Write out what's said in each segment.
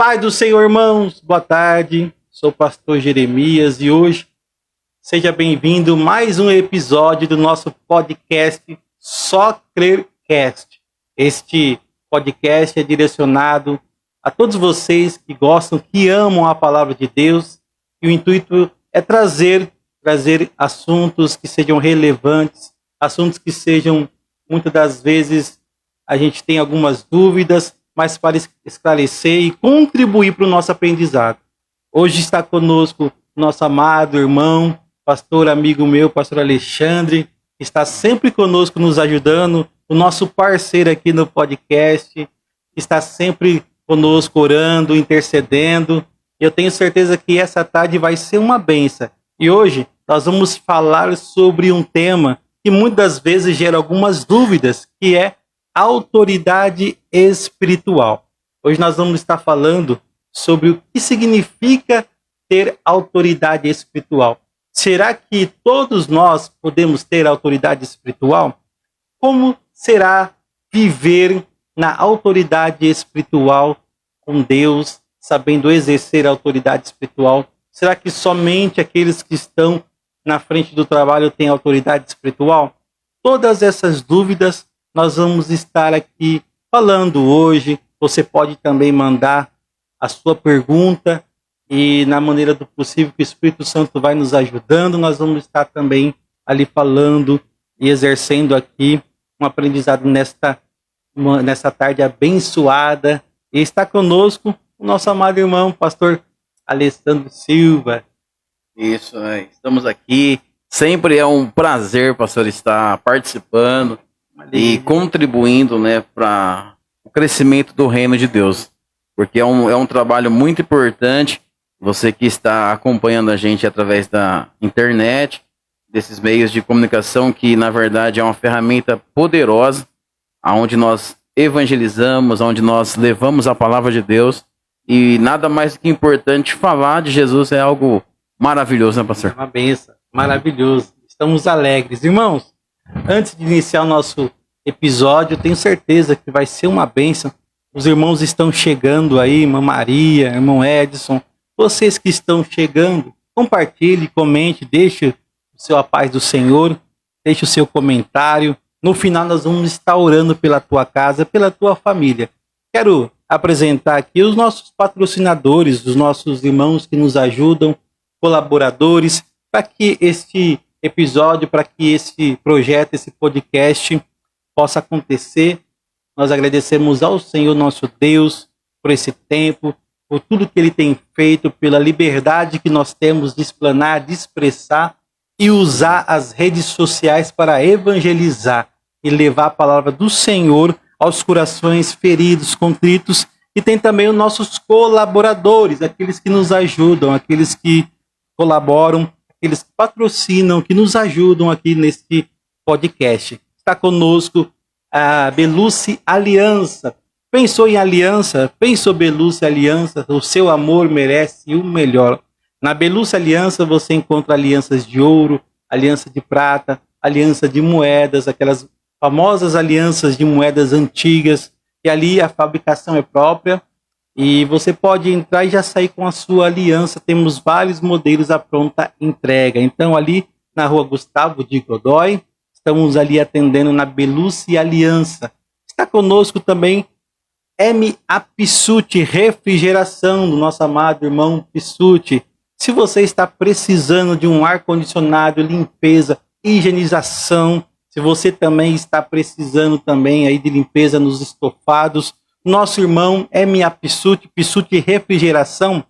Pai do Senhor, irmãos, boa tarde. Sou o pastor Jeremias e hoje seja bem-vindo a mais um episódio do nosso podcast Só Crercast. Este podcast é direcionado a todos vocês que gostam, que amam a palavra de Deus, e o intuito é trazer assuntos que sejam relevantes, assuntos que sejam, muitas das vezes, a gente tem algumas dúvidas, mas para esclarecer e contribuir para o nosso aprendizado. Hoje está conosco nosso amado irmão, pastor amigo meu, pastor Alexandre, que está sempre conosco nos ajudando, o nosso parceiro aqui no podcast, que está sempre conosco orando, intercedendo. Eu tenho certeza que essa tarde vai ser uma bênção. E hoje nós vamos falar sobre um tema que muitas vezes gera algumas dúvidas, que é autoridade espiritual. Hoje nós vamos estar falando sobre o que significa ter autoridade espiritual. Será que todos nós podemos ter autoridade espiritual? Como será viver na autoridade espiritual com Deus, sabendo exercer a autoridade espiritual? Será que somente aqueles que estão na frente do trabalho têm autoridade espiritual? Todas essas dúvidas nós vamos estar aqui falando hoje. Você pode também mandar a sua pergunta e, na maneira do possível, que o Espírito Santo vai nos ajudando, nós vamos estar também ali falando e exercendo aqui um aprendizado nessa tarde abençoada. E está conosco o nosso amado irmão, pastor Alessandro Silva. Isso, estamos aqui. Sempre é um prazer, pastor, estar participando e contribuindo, para o crescimento do reino de Deus. Porque é um trabalho muito importante. Você que está acompanhando a gente através da internet, desses meios de comunicação, que na verdade é uma ferramenta poderosa, onde nós evangelizamos, onde nós levamos a palavra de Deus. E nada mais do que importante, falar de Jesus é algo maravilhoso, né, pastor? Uma bênção, maravilhoso. Estamos alegres. Irmãos, antes de iniciar o nosso episódio, eu tenho certeza que vai ser uma bênção. Os irmãos estão chegando aí, irmã Maria, irmão Edson. Vocês que estão chegando, compartilhe, comente, deixe a paz do Senhor, deixe o seu comentário. No final nós vamos estar orando pela tua casa, pela tua família. Quero apresentar aqui os nossos patrocinadores, os nossos irmãos que nos ajudam, colaboradores, para que este episódio, para que esse projeto, esse podcast possa acontecer. Nós agradecemos ao Senhor nosso Deus por esse tempo, por tudo que Ele tem feito, pela liberdade que nós temos de explanar, de expressar e usar as redes sociais para evangelizar e levar a palavra do Senhor aos corações feridos, contritos. E tem também os nossos colaboradores, aqueles que nos ajudam, aqueles que colaboram, aqueles que patrocinam, que nos ajudam aqui neste podcast. Está conosco a Beluce Aliança. Pensou em aliança? Pensou Beluce Aliança? O seu amor merece o melhor. Na Beluce Aliança você encontra alianças de ouro, aliança de prata, aliança de moedas, aquelas famosas alianças de moedas antigas, que ali a fabricação é própria, e você pode entrar e já sair com a sua aliança. Temos vários modelos à pronta entrega. Então ali na rua Gustavo de Godoy, estamos ali atendendo na Beluce Aliança. Está conosco também M.A. Pissuti Refrigeração, do nosso amado irmão Pissuti. Se você está precisando de um ar-condicionado, limpeza, higienização, se você também está precisando também aí de limpeza nos estofados, nosso irmão M.A. Pissuti Refrigeração,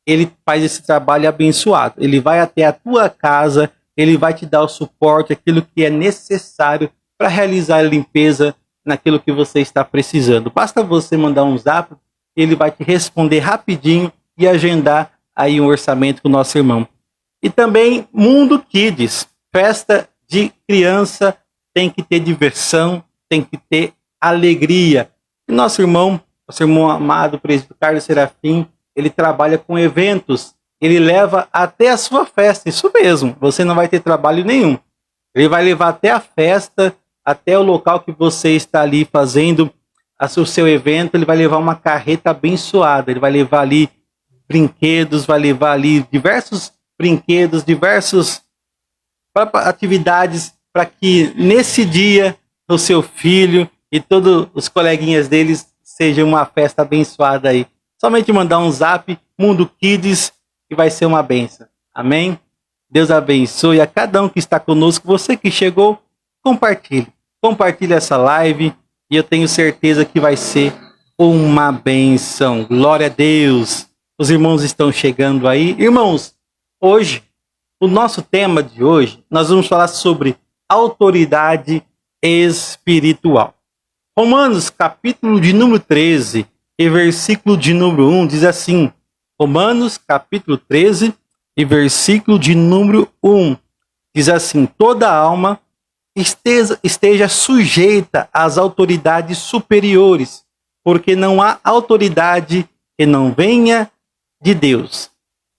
ele faz esse trabalho abençoado. Ele vai até a tua casa, ele vai te dar o suporte, aquilo que é necessário para realizar a limpeza naquilo que você está precisando. Basta você mandar um zap, ele vai te responder rapidinho e agendar aí um orçamento com o nosso irmão. E também Mundo Kids, festa de criança, tem que ter diversão, tem que ter alegria. E nosso irmão amado, presbítero Carlos Serafim, ele trabalha com eventos, ele leva até a sua festa, isso mesmo, você não vai ter trabalho nenhum. Ele vai levar até a festa, até o local que você está ali fazendo o seu evento, ele vai levar uma carreta abençoada, ele vai levar ali brinquedos, vai levar ali diversos brinquedos, diversas atividades para que nesse dia o seu filho e todos os coleguinhas deles seja uma festa abençoada aí. Somente mandar um zap, Mundo Kids, que vai ser uma bênção. Amém? Deus abençoe a cada um que está conosco. Você que chegou, compartilhe. Compartilhe essa live e eu tenho certeza que vai ser uma bênção. Glória a Deus. Os irmãos estão chegando aí. Irmãos, hoje, o nosso tema de hoje, nós vamos falar sobre autoridade espiritual. Romanos, capítulo de número 13 e versículo de número 1 diz assim. Romanos, capítulo 13 e versículo de número 1 diz assim: toda alma esteja sujeita às autoridades superiores, porque não há autoridade que não venha de Deus,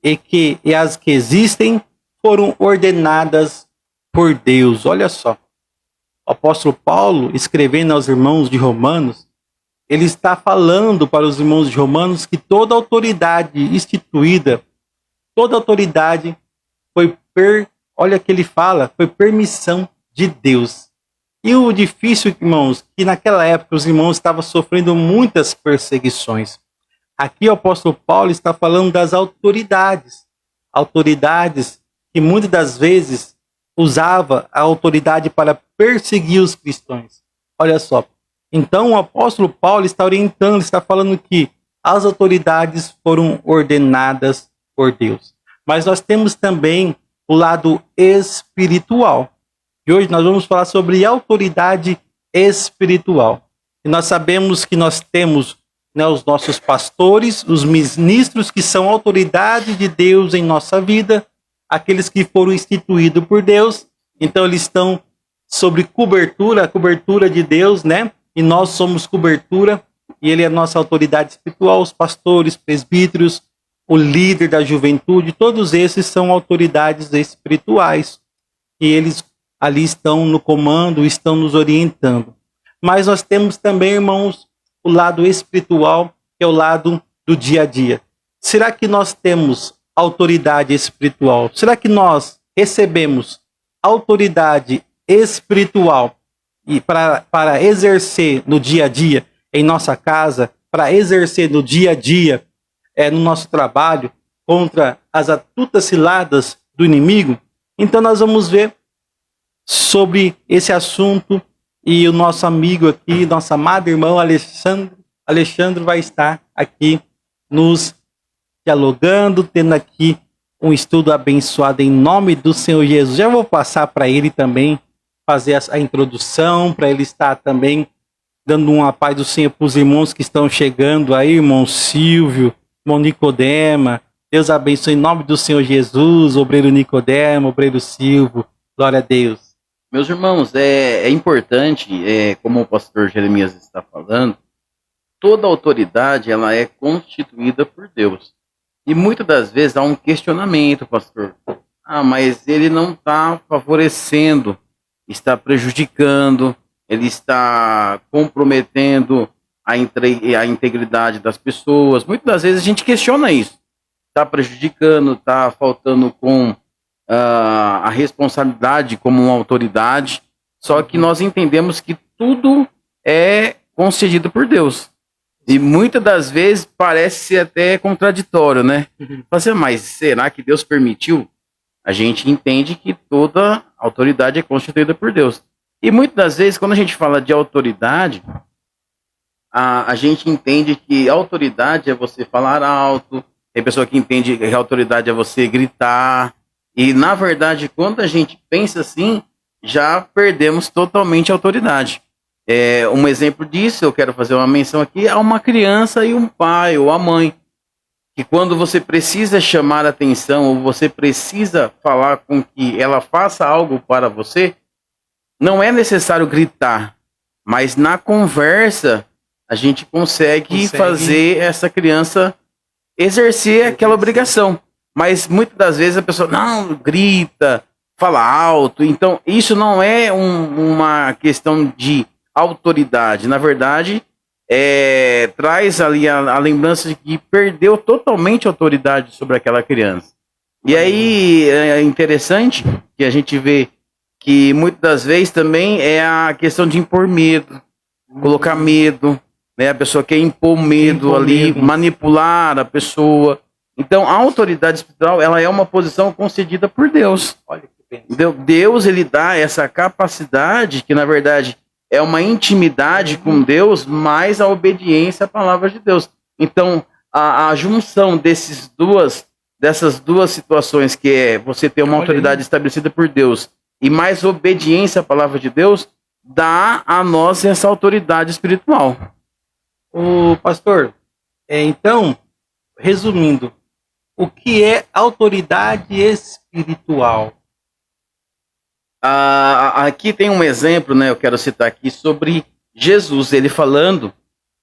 e as que existem foram ordenadas por Deus. Olha só, o apóstolo Paulo, escrevendo aos irmãos de Romanos, ele está falando para os irmãos de Romanos que toda autoridade instituída, toda autoridade foi, olha que ele fala, foi permissão de Deus. E o difícil, irmãos, que naquela época os irmãos estavam sofrendo muitas perseguições. Aqui o apóstolo Paulo está falando das autoridades. Autoridades que muitas das vezes usava a autoridade para perseguir os cristãos. Olha só. Então o apóstolo Paulo está orientando, está falando que as autoridades foram ordenadas por Deus. Mas nós temos também o lado espiritual. E hoje nós vamos falar sobre autoridade espiritual. E nós sabemos que nós temos, né, os nossos pastores, os ministros que são autoridade de Deus em nossa vida, aqueles que foram instituídos por Deus. Então eles estão sobre cobertura, a cobertura de Deus, né? E nós somos cobertura, e ele é a nossa autoridade espiritual, os pastores, presbíteros, o líder da juventude, todos esses são autoridades espirituais. E eles ali estão no comando, estão nos orientando. Mas nós temos também, irmãos, o lado espiritual, que é o lado do dia a dia. Será que nós temos autoridade espiritual? Será que nós recebemos autoridade espiritual e para exercer no dia a dia, em nossa casa, para exercer no dia a dia, no nosso trabalho, contra as astutas ciladas do inimigo? Então nós vamos ver sobre esse assunto e o nosso amigo aqui, nosso amado irmão Alexandre vai estar aqui nos dialogando, tendo aqui um estudo abençoado em nome do Senhor Jesus. Já vou passar para ele também fazer a introdução, para ele estar também dando uma paz do Senhor para os irmãos que estão chegando aí, irmão Silvio, irmão Nicodema. Deus abençoe em nome do Senhor Jesus, obreiro Nicodema, obreiro Silvio. Glória a Deus. Meus irmãos, é importante, como o pastor Jeremias está falando, toda autoridade ela é constituída por Deus. E muitas das vezes há um questionamento, pastor. Mas ele não está favorecendo, está prejudicando, ele está comprometendo a integridade das pessoas. Muitas das vezes a gente questiona isso. Está prejudicando, está faltando com a responsabilidade como uma autoridade. Só que nós entendemos que tudo é concedido por Deus. E muitas das vezes parece ser até contraditório, né? Mas será que Deus permitiu? A gente entende que toda autoridade é constituída por Deus. E muitas das vezes, quando a gente fala de autoridade, a gente entende que autoridade é você falar alto, tem pessoa que entende que a autoridade é você gritar. E, na verdade, quando a gente pensa assim, já perdemos totalmente a autoridade. Um exemplo disso, eu quero fazer uma menção aqui, a uma criança e um pai ou a mãe, que quando você precisa chamar a atenção ou você precisa falar com que ela faça algo para você, não é necessário gritar, mas na conversa a gente consegue fazer essa criança exercer aquela obrigação. Mas muitas das vezes a pessoa não grita, fala alto, então isso não é uma questão de autoridade. Na verdade, traz ali a lembrança de que perdeu totalmente a autoridade sobre aquela criança. E aí é interessante que a gente vê que muitas das vezes também é a questão de impor medo, colocar medo, né? A pessoa quer impor medo ali, manipular a pessoa. Então, a autoridade espiritual, ela é uma posição concedida por Deus. Olha que bem. Deus, ele dá essa capacidade, que na verdade é uma intimidade com Deus, mais a obediência à palavra de Deus. Então, a junção dessas duas situações, que é você ter uma autoridade estabelecida por Deus e mais obediência à palavra de Deus, dá a nós essa autoridade espiritual. O pastor, então, resumindo, o que é autoridade espiritual? Aqui tem um exemplo, né? Eu quero citar aqui sobre Jesus, ele falando,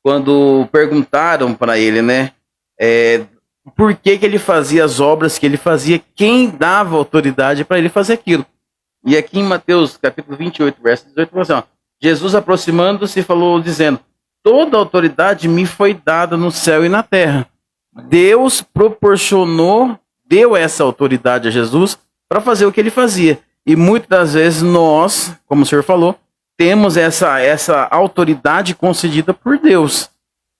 quando perguntaram para ele, né? Por que ele fazia as obras que ele fazia, quem dava autoridade para ele fazer aquilo. E aqui em Mateus capítulo 28, verso 18, fala assim, ó, Jesus aproximando-se falou, dizendo, toda autoridade me foi dada no céu e na terra. Deus deu essa autoridade a Jesus para fazer o que ele fazia. E muitas das vezes nós, como o senhor falou, temos essa autoridade concedida por Deus.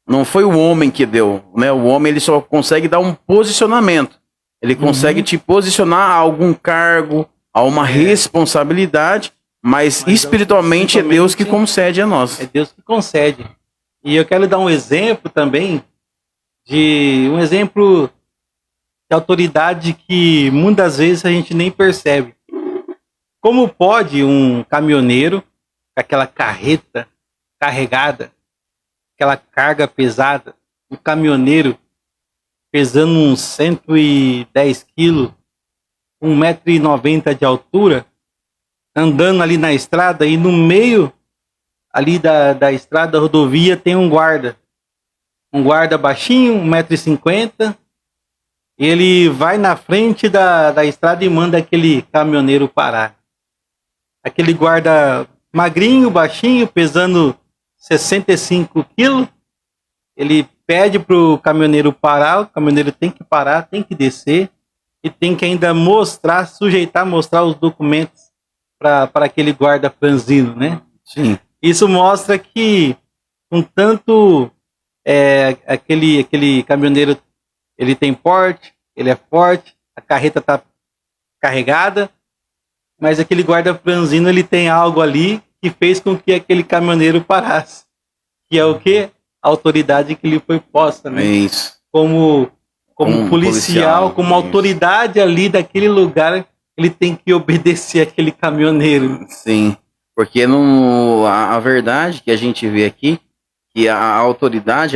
Não foi o homem que deu, né? O homem, ele só consegue dar um posicionamento. Ele consegue te posicionar a algum cargo, a uma responsabilidade, mas espiritualmente é Deus que concede a nós. É Deus que concede. E eu quero dar um exemplo também, de autoridade que muitas vezes a gente nem percebe. Como pode um caminhoneiro, com aquela carreta carregada, aquela carga pesada, um caminhoneiro pesando uns 110 quilos, 1,90 m de altura, andando ali na estrada, e no meio ali da estrada, da rodovia, tem um guarda baixinho, 1,50 m, ele vai na frente da estrada e manda aquele caminhoneiro parar. Aquele guarda magrinho, baixinho, pesando 65 quilos, ele pede para o caminhoneiro parar, o caminhoneiro tem que parar, tem que descer, e tem que ainda mostrar os documentos para aquele guarda franzino, né? Sim. Isso mostra que, um tanto aquele caminhoneiro, ele tem porte, ele é forte, a carreta está carregada, mas aquele guarda franzino, ele tem algo ali que fez com que aquele caminhoneiro parasse. Que é o quê? A autoridade que lhe foi posta, né? É isso. Como policial, como autoridade ali daquele lugar, ele tem que obedecer aquele caminhoneiro. Sim, porque a verdade que a gente vê aqui, que a autoridade,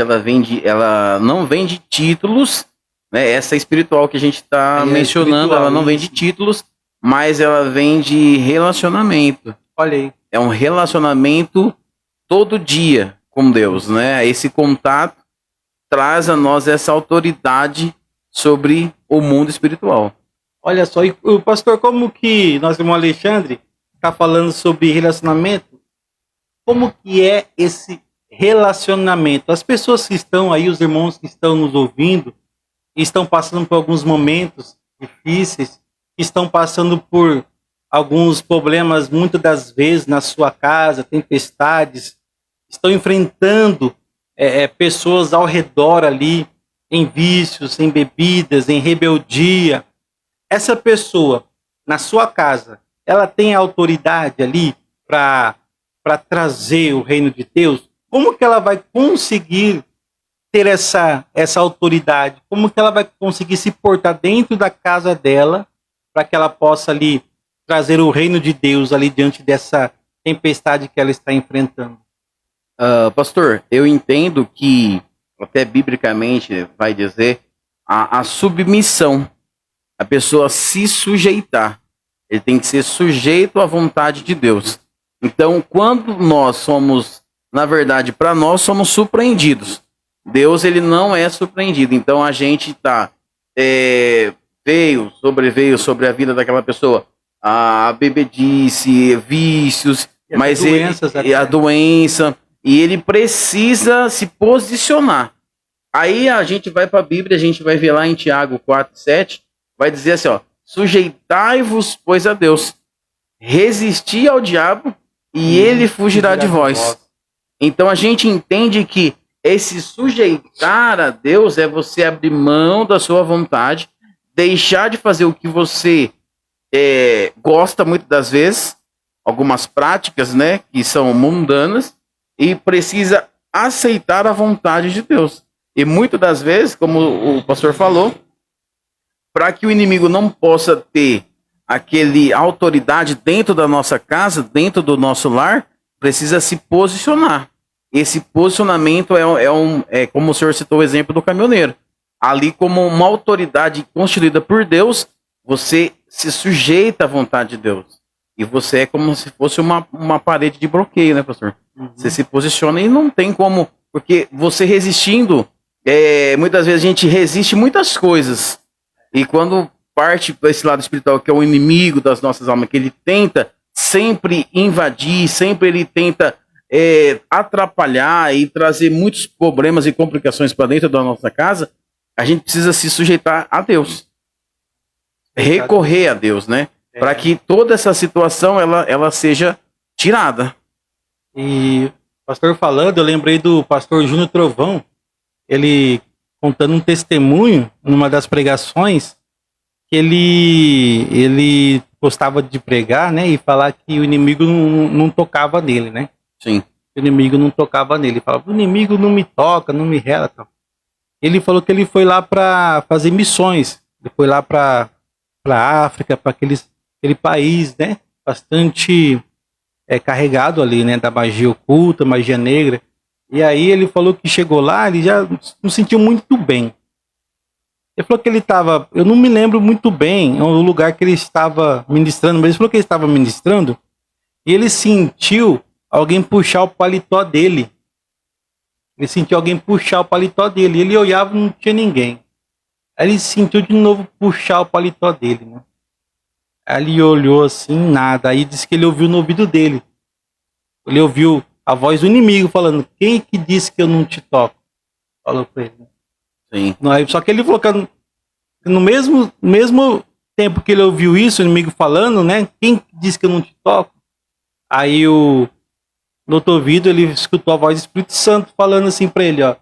ela não vem de títulos, né? Essa espiritual que a gente está mencionando, ela não vem de títulos, mas ela vem de relacionamento. Olha aí. É um relacionamento todo dia com Deus, né? Esse contato traz a nós essa autoridade sobre o mundo espiritual. Olha só, e o pastor, como que nosso irmão Alexandre está falando sobre relacionamento? Como que é esse relacionamento? As pessoas que estão aí, os irmãos que estão nos ouvindo, estão passando por alguns momentos difíceis, estão passando por alguns problemas, muitas das vezes na sua casa, tempestades, estão enfrentando pessoas ao redor ali, em vícios, em bebidas, em rebeldia. Essa pessoa, na sua casa, ela tem autoridade ali para trazer o reino de Deus? Como que ela vai conseguir ter essa autoridade? Como que ela vai conseguir se portar dentro da casa dela para que ela possa ali trazer o reino de Deus ali diante dessa tempestade que ela está enfrentando? Pastor, eu entendo que, até biblicamente vai dizer, a submissão, a pessoa se sujeitar. Ele tem que ser sujeito à vontade de Deus. Então, quando nós somos, na verdade, para nós somos surpreendidos. Deus, ele não é surpreendido. Então, a gente sobreveio sobre a vida daquela pessoa a bebedice, vícios, mas a doença. e ele precisa se posicionar. Aí a gente vai para a Bíblia, a gente vai ver lá em Tiago 4:7, vai dizer assim, ó, sujeitai-vos, pois, a Deus, resisti ao diabo e ele fugirá de vós. Então a gente entende que esse sujeitar a Deus é você abrir mão da sua vontade, deixar de fazer o que você gosta muitas das vezes, algumas práticas, né, que são mundanas, e precisa aceitar a vontade de Deus. E muitas das vezes, como o pastor falou, para que o inimigo não possa ter aquele autoridade dentro da nossa casa, dentro do nosso lar, precisa se posicionar. Esse posicionamento é como o senhor citou o exemplo do caminhoneiro. Ali, como uma autoridade constituída por Deus, você se sujeita à vontade de Deus. E você é como se fosse uma parede de bloqueio, né, pastor? Uhum. Você se posiciona e não tem como... Porque você resistindo, muitas vezes a gente resiste muitas coisas. E quando parte para esse lado espiritual, que é o inimigo das nossas almas, que ele tenta sempre invadir, sempre ele tenta atrapalhar e trazer muitos problemas e complicações para dentro da nossa casa, a gente precisa se sujeitar a Deus. Recorrer a Deus, né? Para que toda essa situação ela seja tirada. E o pastor falando, eu lembrei do pastor Júnior Trovão, ele contando um testemunho numa das pregações, que ele gostava de pregar, né, e falar que o inimigo não tocava nele, né? Sim. O inimigo não tocava nele. Ele falava, o inimigo não me toca, não me rela. Tal. Ele falou que ele foi lá para fazer missões. Ele foi lá para África, para aquele país, né, bastante carregado ali, né, da magia oculta, magia negra. E aí ele falou que chegou lá, ele já não sentiu muito bem. Ele falou que ele estava, eu não me lembro muito bem o lugar que ele estava ministrando, mas ele falou que ele estava ministrando e ele sentiu alguém puxar o paletó dele. Ele sentiu alguém puxar o paletó dele. Ele olhava e não tinha ninguém. Aí ele sentiu de novo puxar o paletó dele, né? Aí ele olhou assim, nada. Aí disse que ele ouviu no ouvido dele. Ele ouviu a voz do inimigo falando, quem que disse que eu não te toco? Falou pra ele. Sim. Só que ele falou que no mesmo tempo que ele ouviu isso, o inimigo falando, né? Quem disse que eu não te toco? Aí no outro ouvido ele escutou a voz do Espírito Santo falando assim pra ele, ó.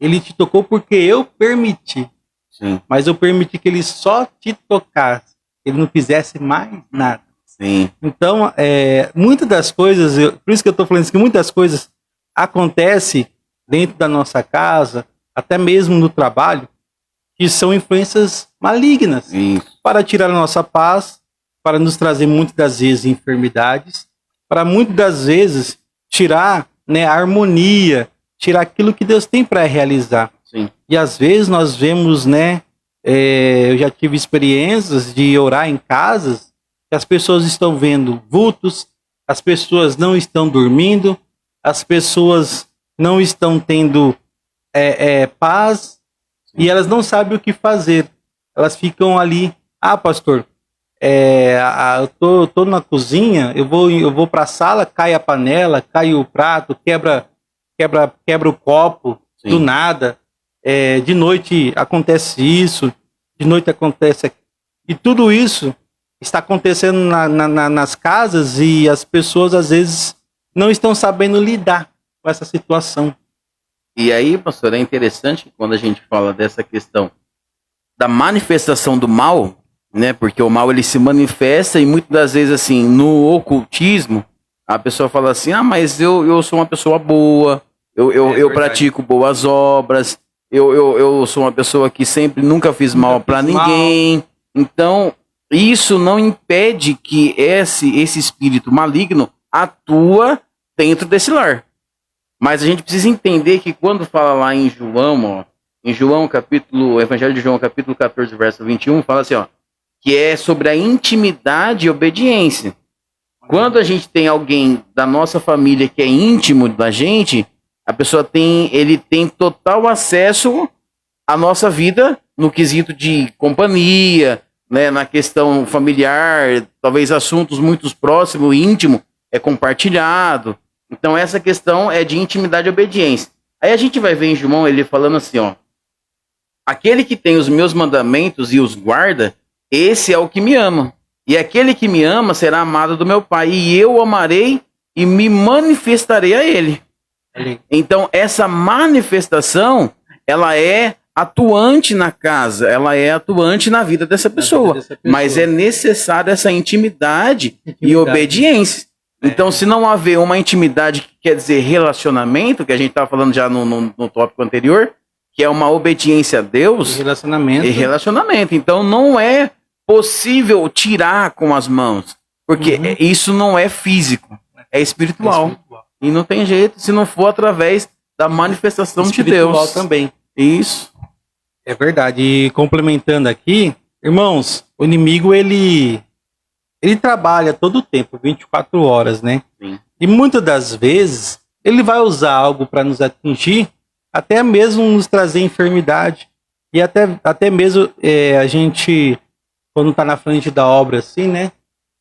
Ele te tocou porque eu permiti. Sim. Mas eu permiti que ele só te tocasse. Ele não fizesse mais nada. Sim. Então, muitas das coisas, por isso que eu estou falando isso, que muitas coisas acontecem dentro da nossa casa, até mesmo no trabalho, que são influências malignas. Isso. Para tirar a nossa paz, para nos trazer muitas das vezes enfermidades, para muitas das vezes tirar, né, a harmonia, tirar aquilo que Deus tem para realizar. Sim. E às vezes nós vemos, né, eu já tive experiências de orar em casas, que as pessoas estão vendo vultos, as pessoas não estão dormindo, as pessoas não estão tendo paz, e elas não sabem o que fazer. Elas ficam ali, pastor, eu tô na cozinha, eu vou para a sala, cai a panela, cai o prato, quebra o copo. Sim. Do nada. De noite acontece isso, de noite acontece aquilo. E tudo isso está acontecendo nas casas e as pessoas às vezes não estão sabendo lidar com essa situação. E aí, pastor, é interessante que quando a gente fala dessa questão da manifestação do mal, né? Porque o mal ele se manifesta e muitas das vezes assim, no ocultismo, a pessoa fala assim: mas eu sou uma pessoa boa, eu pratico boas obras, eu sou uma pessoa que sempre nunca fiz mal para ninguém. Então, isso não impede que esse espírito maligno atua dentro desse lar. Mas a gente precisa entender que quando fala lá em João, Evangelho de João, capítulo 14, verso 21, fala assim, que é sobre a intimidade e obediência. Quando a gente tem alguém da nossa família que é íntimo da gente, a pessoa ele tem total acesso à nossa vida no quesito de companhia, né, na questão familiar, talvez assuntos muito próximos, íntimo, é compartilhado. Então essa questão é de intimidade e obediência. Aí a gente vai ver em João ele falando assim, ó: aquele que tem os meus mandamentos e os guarda, esse é o que me ama. E aquele que me ama será amado do meu Pai, e eu o amarei e me manifestarei a ele. Então essa manifestação, ela é atuante na casa, ela é atuante na vida dessa pessoa. Mas é necessário essa intimidade e obediência. Então, se não haver uma intimidade, que quer dizer relacionamento, que a gente estava falando já no tópico anterior, que é uma obediência a Deus, e relacionamento. Então, não é possível tirar com as mãos, porque isso não é físico, é espiritual. E não tem jeito se não for através da manifestação de Deus. Também. Isso. É verdade. E complementando aqui, irmãos, o inimigo, ele trabalha todo o tempo, 24 horas, né? Sim. E muitas das vezes, ele vai usar algo para nos atingir, até mesmo nos trazer enfermidade. E até mesmo a gente, quando está na frente da obra assim, né?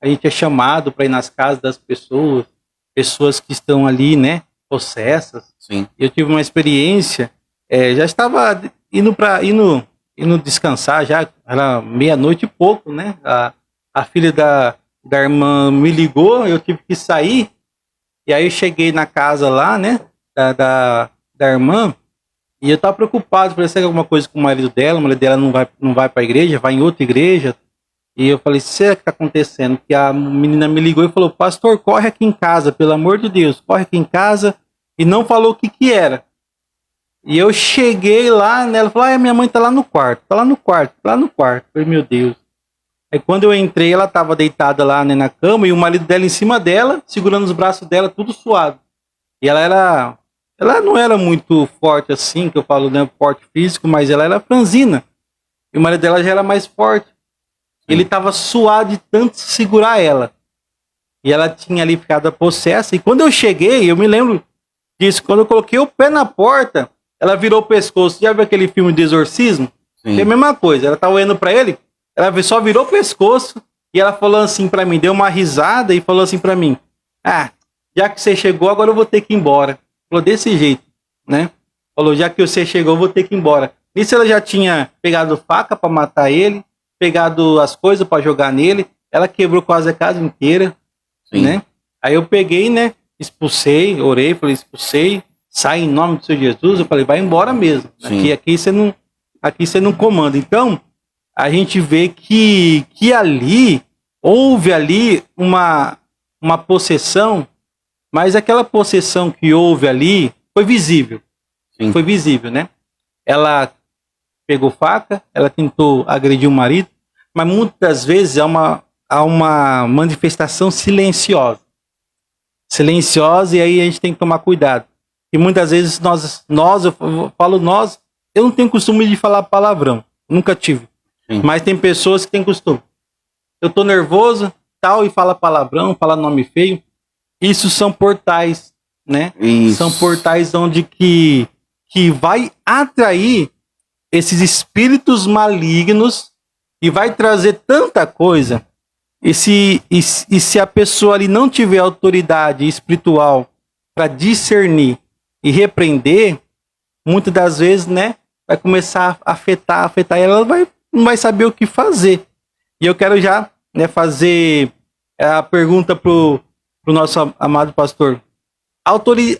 A gente é chamado para ir nas casas das pessoas que estão ali, né? Possessas. Sim. Eu tive uma experiência, já estava indo descansar, já era meia-noite e pouco, né? A filha da irmã me ligou, eu tive que sair, e aí eu cheguei na casa lá, né, da irmã, e eu tava preocupado, parecia alguma coisa com o marido dela não vai para a igreja, vai em outra igreja, e eu falei, será que tá acontecendo? Que a menina me ligou e falou, pastor, corre aqui em casa, pelo amor de Deus, corre aqui em casa, e não falou o que era. E eu cheguei lá, né, ela falou, minha mãe tá lá no quarto. Eu falei, meu Deus. Aí quando eu entrei, ela estava deitada lá, né, na cama, e o marido dela em cima dela, segurando os braços dela, tudo suado. E ela não era muito forte assim, que eu falo, né, forte físico, mas ela era franzina. E o marido dela já era mais forte. Ele estava suado de tanto segurar ela. E ela tinha ali ficado possessa. E quando eu cheguei, eu me lembro disso, quando eu coloquei o pé na porta, ela virou o pescoço. Já viu aquele filme de exorcismo? Sim. É a mesma coisa, ela tá olhando para ele, ela só virou o pescoço e ela falou assim pra mim, deu uma risada e falou assim pra mim, já que você chegou, agora eu vou ter que ir embora. Falou desse jeito, né? Falou, já que você chegou, eu vou ter que ir embora. Isso ela já tinha pegado faca pra matar ele, pegado as coisas pra jogar nele, ela quebrou quase a casa inteira, sim, né? Aí eu peguei, né, expulsei, orei, falei, expulsei, sai em nome do Senhor Jesus, eu falei, vai embora mesmo. Aqui você não comanda. Então, a gente vê que ali, houve ali uma possessão, mas aquela possessão que houve ali foi visível. Sim. Foi visível, né? Ela pegou faca, ela tentou agredir o marido, mas muitas vezes há uma manifestação silenciosa. Silenciosa, e aí a gente tem que tomar cuidado. E muitas vezes eu não tenho costume de falar palavrão, nunca tive. Sim. Mas tem pessoas que têm costume. Eu tô nervoso, tal, e fala palavrão, fala nome feio. Isso são portais, né? Isso. São portais onde que vai atrair esses espíritos malignos e vai trazer tanta coisa. E se a pessoa ali não tiver autoridade espiritual para discernir e repreender, muitas das vezes, né, vai começar a afetar ela, não vai saber o que fazer. E eu quero já, né, fazer a pergunta pro nosso amado pastor.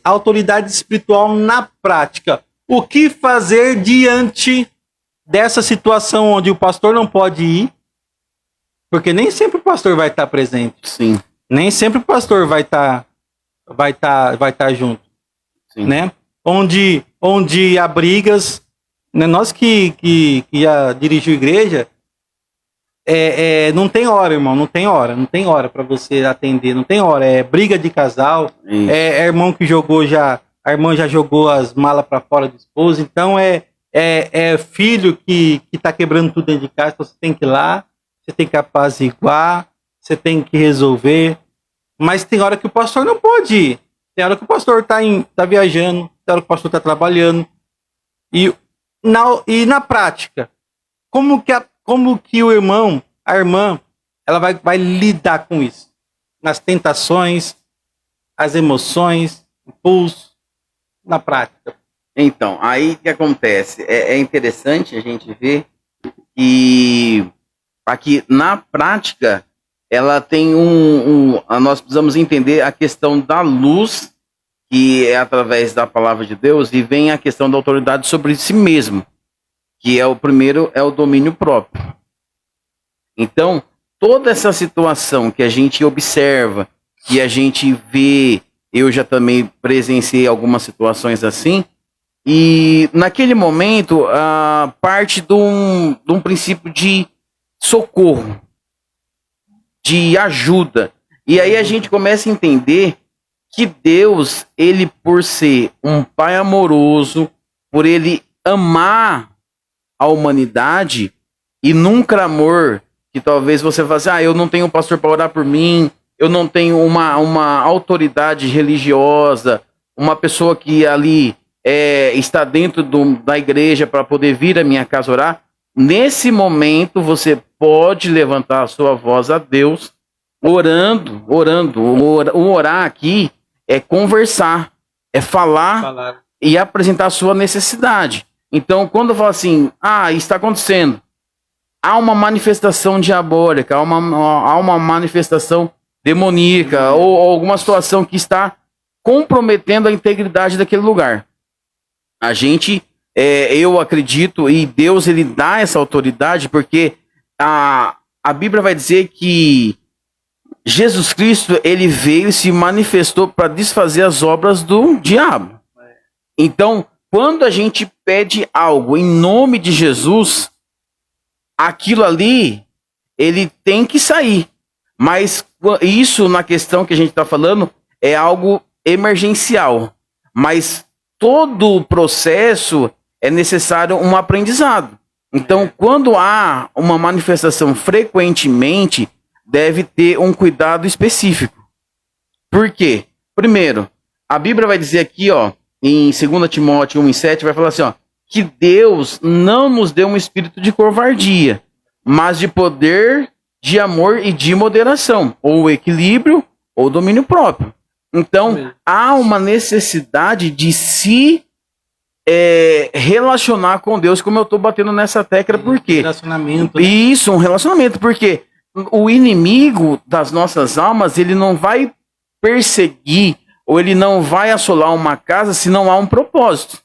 Autoridade espiritual na prática. O que fazer diante dessa situação onde o pastor não pode ir? Porque nem sempre o pastor vai estar presente. Sim. Nem sempre o pastor vai estar junto. Sim. Né? Onde há brigas, né? Nós que já dirigiu igreja, não tem hora, irmão, não tem hora para você atender, não tem hora, é briga de casal, irmão que jogou a irmã já jogou as malas para fora do esposo, então é filho que tá quebrando tudo dentro de casa, então você tem que ir lá, você tem que apaziguar, você tem que resolver, mas tem hora que o pastor não pode ir, tem hora que o pastor tá viajando, tem hora que o pastor tá trabalhando, e na prática, como que o irmão, a irmã, ela vai lidar com isso? Nas tentações, as emoções, impulso, na prática? Então, aí o que acontece? É interessante a gente ver que aqui na prática ela tem nós precisamos entender a questão da luz, que é através da palavra de Deus, e vem a questão da autoridade sobre si mesmo, que é o primeiro, é o domínio próprio. Então, toda essa situação que a gente observa, que a gente vê, eu já também presenciei algumas situações assim, e naquele momento, parte de um princípio de socorro, de ajuda. E aí a gente começa a entender que Deus, ele por ser um pai amoroso, por ele amar a humanidade, e num clamor que talvez você fale assim, eu não tenho um pastor para orar por mim, eu não tenho uma autoridade religiosa, uma pessoa que ali está dentro da igreja para poder vir à minha casa orar. Nesse momento você pode levantar a sua voz a Deus, orando. O orar aqui é conversar, é falar e apresentar a sua necessidade. Então, quando eu falo assim, está acontecendo, há uma manifestação diabólica, há uma manifestação demoníaca, ou alguma situação que está comprometendo a integridade daquele lugar. A gente, eu acredito, e Deus ele dá essa autoridade, porque a Bíblia vai dizer que Jesus Cristo ele veio e se manifestou para desfazer as obras do diabo. Então, quando a gente pede algo em nome de Jesus, aquilo ali, ele tem que sair. Mas isso, na questão que a gente está falando, é algo emergencial. Mas todo o processo é necessário um aprendizado. Então, quando há uma manifestação frequentemente, deve ter um cuidado específico. Por quê? Primeiro, a Bíblia vai dizer aqui, em 2 Timóteo 1:7, vai falar assim, que Deus não nos deu um espírito de covardia, mas de poder, de amor e de moderação, ou equilíbrio, ou domínio próprio. Então, há uma necessidade de se relacionar com Deus, como eu estou batendo nessa tecla, por quê? Relacionamento. Né? Isso, um relacionamento, porque o inimigo das nossas almas, ele não vai perseguir, ou ele não vai assolar uma casa se não há um propósito.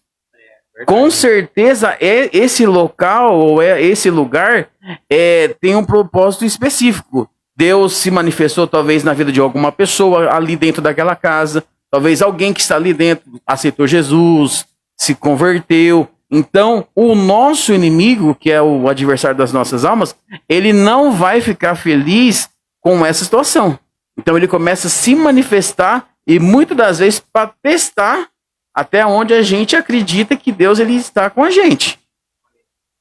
Com certeza, esse local, ou esse lugar, tem um propósito específico. Deus se manifestou talvez na vida de alguma pessoa ali dentro daquela casa. Talvez alguém que está ali dentro aceitou Jesus, se converteu. Então, o nosso inimigo, que é o adversário das nossas almas, ele não vai ficar feliz com essa situação. Então, ele começa a se manifestar e muitas das vezes para testar até onde a gente acredita que Deus ele está com a gente.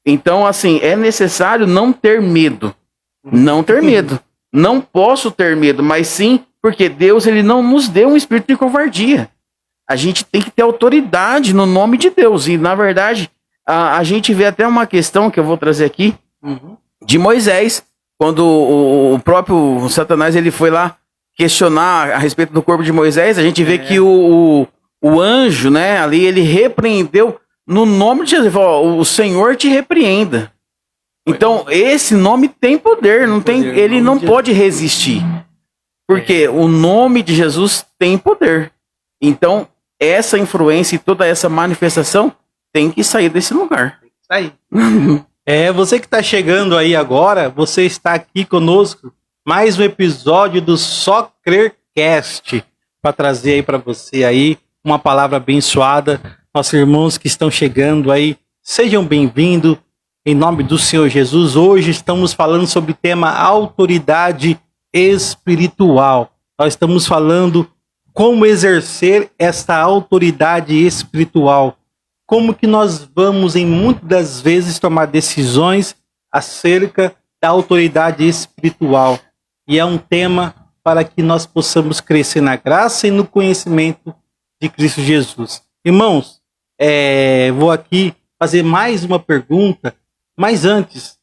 Então, assim, é necessário não ter medo. Não ter medo. Não posso ter medo, mas sim porque Deus ele não nos deu um espírito de covardia. A gente tem que ter autoridade no nome de Deus. E, na verdade, a gente vê até uma questão que eu vou trazer aqui, de Moisés, quando o próprio Satanás ele foi lá questionar a respeito do corpo de Moisés, a gente vê que o anjo, né, ali, ele repreendeu no nome de Jesus. Ele falou, o Senhor te repreenda. Então, esse nome tem poder, ele não pode resistir. Porque o nome de Jesus tem poder. Então, essa influência e toda essa manifestação tem que sair desse lugar. Tem que sair. Você que está chegando aí agora, você está aqui conosco, mais um episódio do Só Crer Cast, para trazer aí para você aí uma palavra abençoada. Nossos irmãos que estão chegando aí, sejam bem-vindos. Em nome do Senhor Jesus, hoje estamos falando sobre o tema autoridade espiritual. Nós estamos falando como exercer essa autoridade espiritual. Como que nós vamos, em muitas das vezes, tomar decisões acerca da autoridade espiritual. E é um tema para que nós possamos crescer na graça e no conhecimento de Cristo Jesus. Irmãos, vou aqui fazer mais uma pergunta. Mas antes,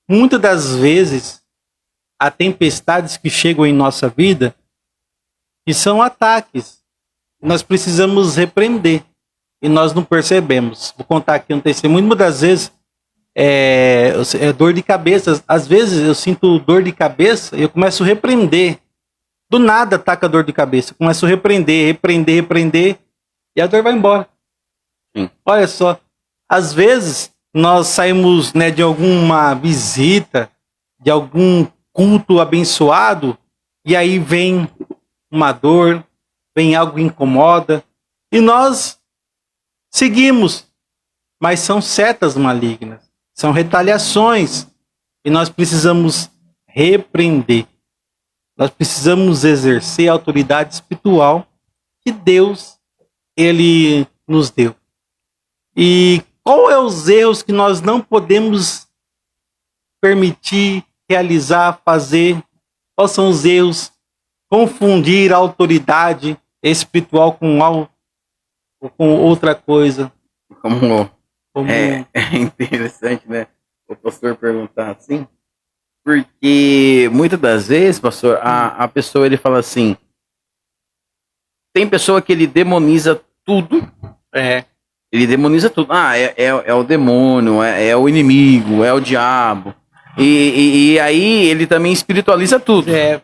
muitas das vezes, há tempestades que chegam em nossa vida que são ataques. Nós precisamos repreender e nós não percebemos. Vou contar aqui um testemunho. Muitas vezes é dor de cabeça. Às vezes eu sinto dor de cabeça e eu começo a repreender. Do nada ataca a dor de cabeça. Eu começo a repreender e a dor vai embora. Sim. Olha só, às vezes nós saímos, né, de alguma visita, de algum culto abençoado, e aí vem uma dor, vem algo que incomoda, e nós seguimos, mas são setas malignas, são retaliações, e nós precisamos repreender, nós precisamos exercer a autoridade espiritual que Deus, Ele nos deu. E qual é os erros que nós não podemos permitir, realizar, fazer? Quais são os erros? Confundir a autoridade espiritual com outra coisa. Como... É interessante, né? O pastor perguntar assim. Porque muitas das vezes, pastor, a pessoa ele fala assim. Tem pessoa que ele demoniza tudo. Ele demoniza tudo. É o demônio, é o inimigo, é o diabo. E aí ele também espiritualiza tudo. É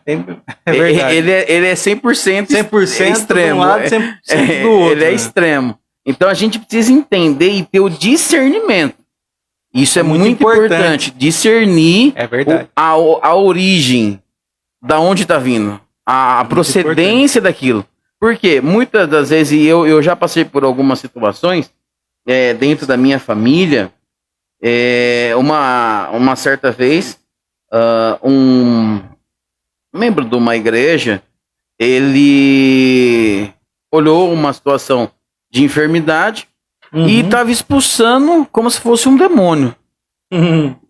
verdade. Ele é 100%, 100% extremo. De um lado, 100% do outro. Ele é extremo. Então a gente precisa entender e ter o discernimento. Isso é muito importante. Discernir a origem, da onde está vindo, a procedência daquilo. Porque muitas das vezes, e eu já passei por algumas situações dentro da minha família, uma certa vez, um membro de uma igreja, ele olhou uma situação de enfermidade e estava expulsando como se fosse um demônio.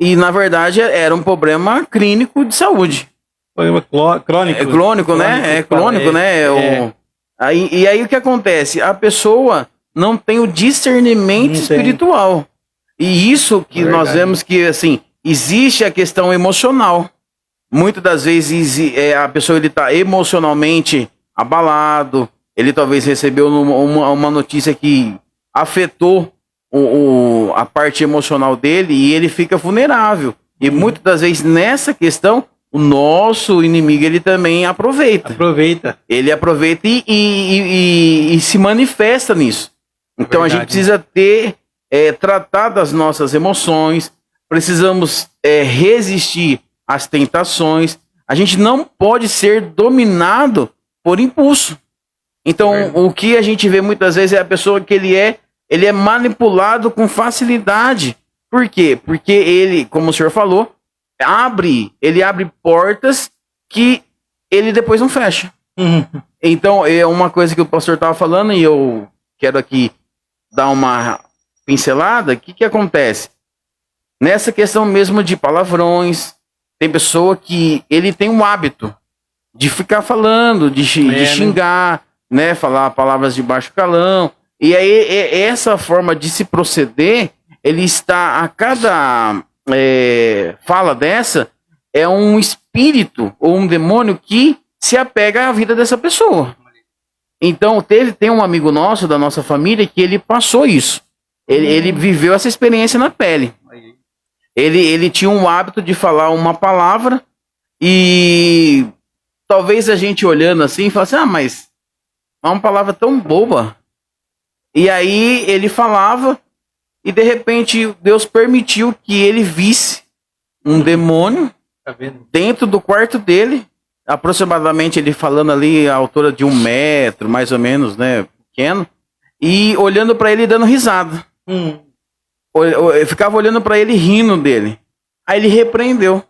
E na verdade era um problema clínico de saúde. Problema crônico. Crônico, né? Crônico, né? E aí o que acontece? A pessoa não tem o discernimento espiritual. E isso que nós vemos que, assim, existe a questão emocional. Muitas das vezes a pessoa está emocionalmente abalado, ele talvez recebeu uma notícia que afetou a parte emocional dele e ele fica vulnerável. E muitas das vezes nessa questão, o nosso inimigo ele também aproveita. Ele aproveita e se manifesta nisso. Então a gente precisa tratar das nossas emoções, precisamos resistir às tentações. A gente não pode ser dominado por impulso. Então o que a gente vê muitas vezes é a pessoa que ele é manipulado com facilidade. Por quê? Porque ele, como o senhor falou, ele abre portas que ele depois não fecha. Então é uma coisa que o pastor estava falando e eu quero aqui dar uma pincelada. O que acontece? Nessa questão mesmo de palavrões, tem pessoa que ele tem um hábito de ficar falando, de xingar, né? Falar palavras de baixo calão. E aí essa forma de se proceder, ele está a cada fala dessa é um espírito ou um demônio que se apega à vida dessa pessoa. Então tem um amigo nosso da nossa família que ele passou isso. Ele viveu essa experiência na pele. Ele tinha um hábito de falar uma palavra e talvez a gente olhando assim falasse, mas é uma palavra tão boba. E aí ele falava e de repente Deus permitiu que ele visse um demônio dentro do quarto dele, aproximadamente ele falando ali a altura de 1 metro, mais ou menos, né, pequeno, e olhando para ele e dando risada. Eu ficava olhando para ele rindo dele. Aí ele repreendeu.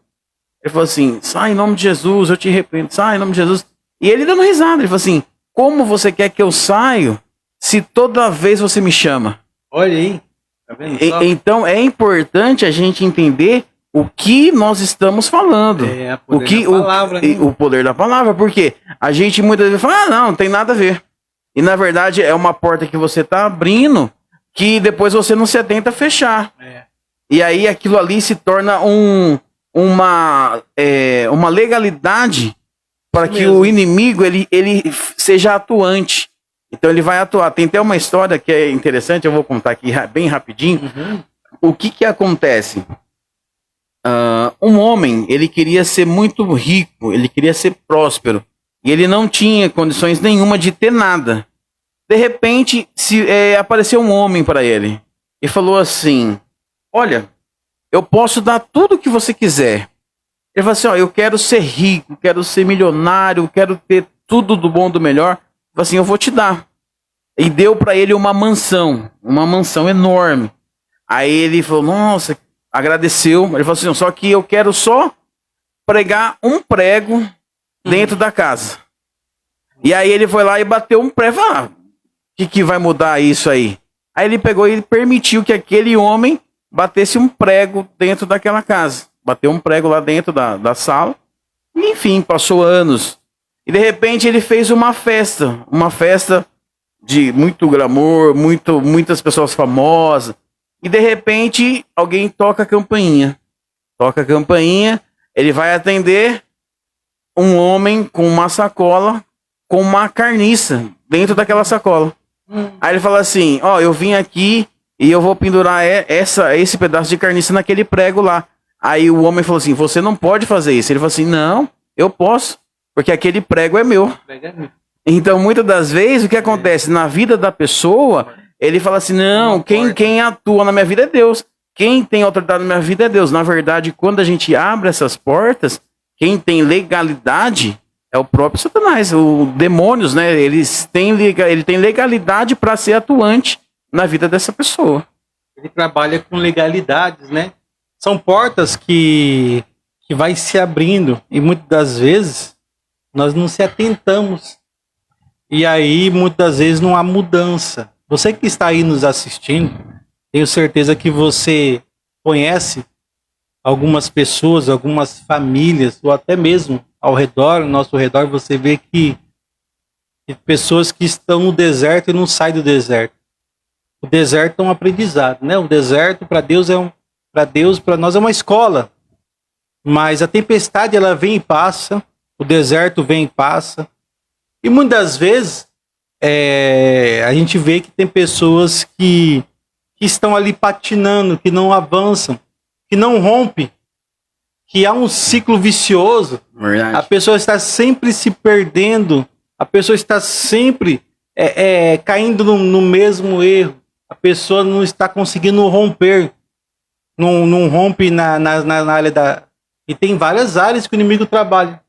Ele falou assim, sai em nome de Jesus, eu te repreendo, sai em nome de Jesus. E ele dando risada, ele falou assim, como você quer que eu saia se toda vez você me chama? Olha aí. Tá vendo só? Então é importante a gente entender o que nós estamos falando. O poder da palavra, porque a gente muitas vezes fala, não tem nada a ver. E na verdade é uma porta que você está abrindo que depois você não se atenta a fechar. E aí aquilo ali se torna uma legalidade para que o inimigo ele seja atuante. Então ele vai atuar. Tem até uma história que é interessante, eu vou contar aqui bem rapidinho. O que acontece? Um homem, ele queria ser muito rico, ele queria ser próspero, e ele não tinha condições nenhuma de ter nada. De repente, apareceu um homem para ele e falou assim: olha, eu posso dar tudo o que você quiser. Ele falou assim: ó, eu quero ser rico, quero ser milionário, quero ter tudo do bom, do melhor. Ele falou assim: eu vou te dar. E deu para ele uma mansão enorme. Aí ele falou: nossa, agradeceu. Ele falou assim: só que eu quero só pregar um prego dentro da casa. E aí ele foi lá e bateu um prego. O que vai mudar isso aí? Aí ele pegou e permitiu que aquele homem batesse um prego dentro daquela casa. Bateu um prego lá dentro da sala. E, enfim, passou anos. E de repente ele fez uma festa de muito glamour, muitas pessoas famosas. E de repente alguém toca a campainha. Ele vai atender, um homem com uma sacola, com uma carniça dentro daquela sacola. Aí ele fala assim: ó, eu vim aqui e eu vou pendurar esse pedaço de carniça naquele prego lá. Aí o homem falou assim: você não pode fazer isso. Ele falou assim: não, eu posso, porque aquele prego é meu. Então, muitas das vezes, o que acontece na vida da pessoa, ele fala assim: não, quem atua na minha vida é Deus. Quem tem autoridade na minha vida é Deus. Na verdade, quando a gente abre essas portas, quem tem legalidade é o próprio Satanás. Os demônios, né? Ele tem legalidade para ser atuante na vida dessa pessoa. Ele trabalha com legalidades, né? São portas que vai se abrindo e muitas das vezes nós não se atentamos. E aí, muitas das vezes, não há mudança. Você que está aí nos assistindo, tenho certeza que você conhece algumas pessoas, algumas famílias, ou até mesmo ao nosso redor, você vê que pessoas que estão no deserto e não saem do deserto. O deserto é um aprendizado, né? O deserto para Deus para nós é uma escola. Mas a tempestade ela vem e passa, o deserto vem e passa. E muitas vezes a gente vê que tem pessoas que estão ali patinando, que não avançam, que não rompem, que há um ciclo vicioso. Verdade. A pessoa está sempre se perdendo, a pessoa está sempre caindo no mesmo erro, a pessoa não está conseguindo romper, não rompe na área da... E tem várias áreas que o inimigo trabalha,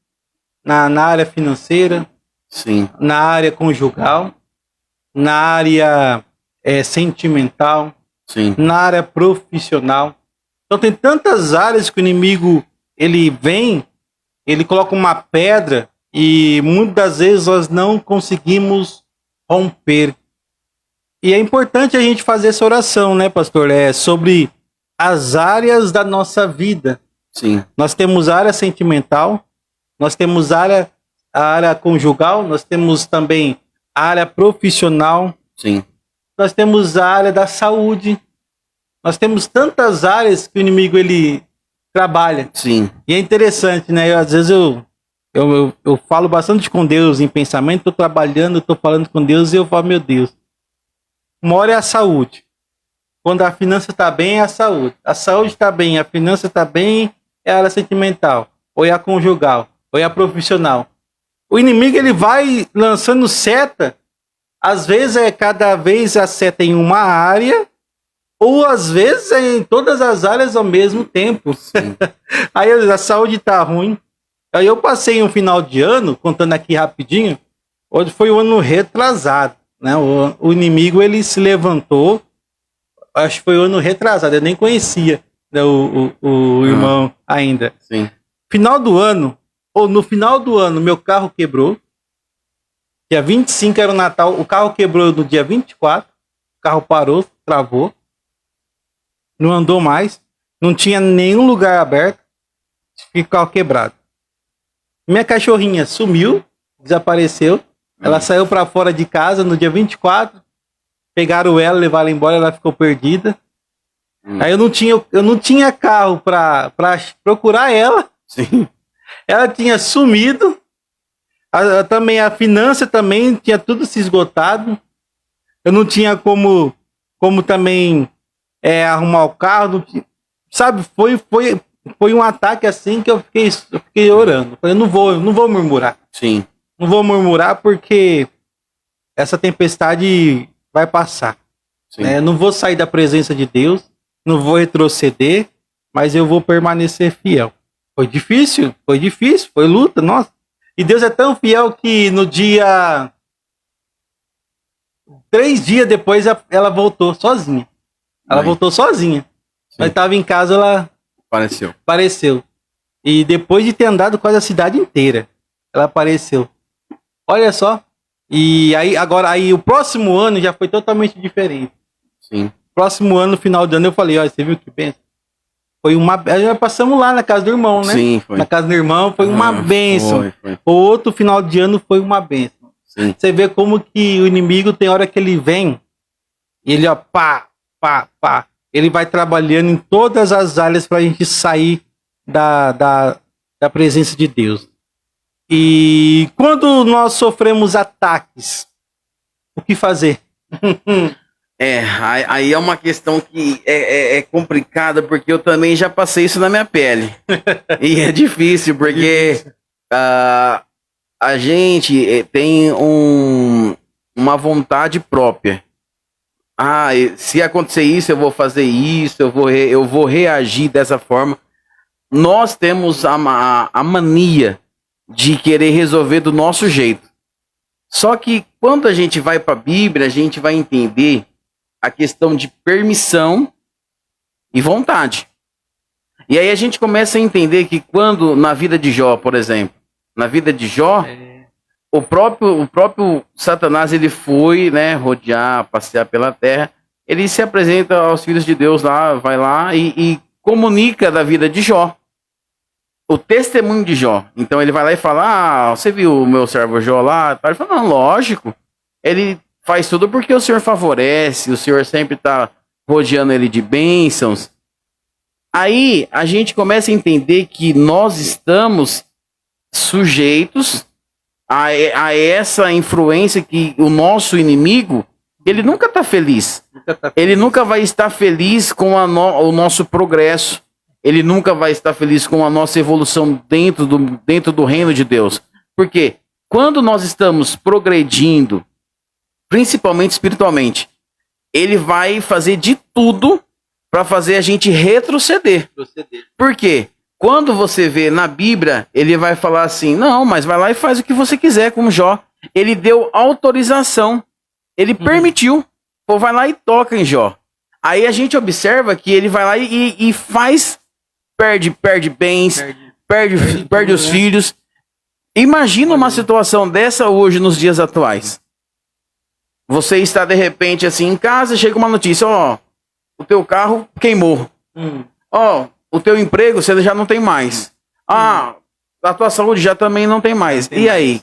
na área financeira, sim, na área conjugal, na área sentimental, sim, na área profissional. Então tem tantas áreas que o inimigo ele vem, ele coloca uma pedra e muitas das vezes nós não conseguimos romper. E é importante a gente fazer essa oração, né, pastor? Sobre as áreas da nossa vida. sim. Nós temos a área sentimental, nós temos a área conjugal, nós temos também a área profissional, Sim. Nós temos a área da saúde, nós temos tantas áreas que o inimigo ele trabalha. Sim. E é interessante, né? Às vezes eu falo bastante com Deus em pensamento, estou trabalhando, estou falando com Deus e eu falo, meu Deus, uma hora é a saúde. Quando a finança está bem, é a saúde. A saúde está bem, a finança está bem, é a área sentimental, ou é a conjugal, ou é a profissional. O inimigo ele vai lançando seta, às vezes cada vez a seta em uma área, ou às vezes em todas as áreas ao mesmo tempo. Aí a saúde está ruim. Aí eu passei um final de ano, contando aqui rapidinho, hoje foi um ano retrasado, né? O inimigo ele se levantou, acho que foi um ano retrasado, eu nem conhecia, né, o irmão ainda. Sim. Final do ano, ou no final do ano, meu carro quebrou. Dia 25 era o Natal, o carro quebrou no dia 24, o carro parou, travou, não andou mais, não tinha nenhum lugar aberto, ficou quebrado. Minha cachorrinha sumiu, desapareceu, ela saiu para fora de casa no dia 24, pegaram ela, levaram ela embora, ela ficou perdida. Aí eu não tinha carro para procurar ela. Sim. Ela tinha sumido Também a finança também tinha tudo se esgotado. Eu não tinha como também arrumar o carro. Sabe, foi um ataque assim que eu fiquei orando. Falei, não vou murmurar. Sim. Não vou murmurar porque essa tempestade vai passar. Não vou sair da presença de Deus, não vou retroceder, mas eu vou permanecer fiel. Foi difícil, foi luta, nossa. E Deus é tão fiel que no dia... 3 dias depois ela voltou sozinha. Ela voltou sozinha. Ela estava em casa, ela apareceu. E depois de ter andado quase a cidade inteira, ela apareceu. Olha só. E aí o próximo ano já foi totalmente diferente. Sim. Próximo ano, no final de ano, eu falei, olha, você viu que benção? Foi já passamos lá na casa do irmão, né? Sim, foi. Na casa do irmão foi uma bênção. Foi. O outro final de ano foi uma bênção. Sim. Você vê como que o inimigo tem hora que ele vem, e ele pá. Ele vai trabalhando em todas as áreas para a gente sair da presença de Deus. E quando nós sofremos ataques, o que fazer? Aí é uma questão que é complicada, porque eu também já passei isso na minha pele. E é difícil, porque a gente tem uma vontade própria. Se acontecer isso, eu vou fazer isso, eu vou reagir dessa forma. Nós temos a mania de querer resolver do nosso jeito. Só que quando a gente vai para a Bíblia, a gente vai entender a questão de permissão e vontade. E aí a gente começa a entender que quando, na vida de Jó, por exemplo, na vida de Jó, o próprio Satanás, ele foi, né, rodear, passear pela terra, ele se apresenta aos filhos de Deus lá, vai lá e comunica da vida de Jó. O testemunho de Jó. Então ele vai lá e fala, você viu o meu servo Jó lá? Ele fala, não, lógico. Ele faz tudo porque o Senhor favorece, o Senhor sempre está rodeando ele de bênçãos. Aí a gente começa a entender que nós estamos sujeitos a essa influência, que o nosso inimigo, ele nunca está feliz. Ele nunca vai estar feliz com o nosso progresso. Ele nunca vai estar feliz com a nossa evolução dentro do reino de Deus. Porque quando nós estamos progredindo, principalmente espiritualmente, ele vai fazer de tudo para fazer a gente retroceder. Por quê? Quando você vê na Bíblia, ele vai falar assim, não, mas vai lá e faz o que você quiser, como Jó. Ele deu autorização, ele permitiu. Pô, vai lá e toca em Jó. Aí a gente observa que ele vai lá e faz, perde bens, perde os filhos. Imagina uma situação dessa hoje nos dias atuais. Você está de repente assim em casa, chega uma notícia, o teu carro queimou. O teu emprego você já não tem mais. A tua saúde já também não tem mais. E aí?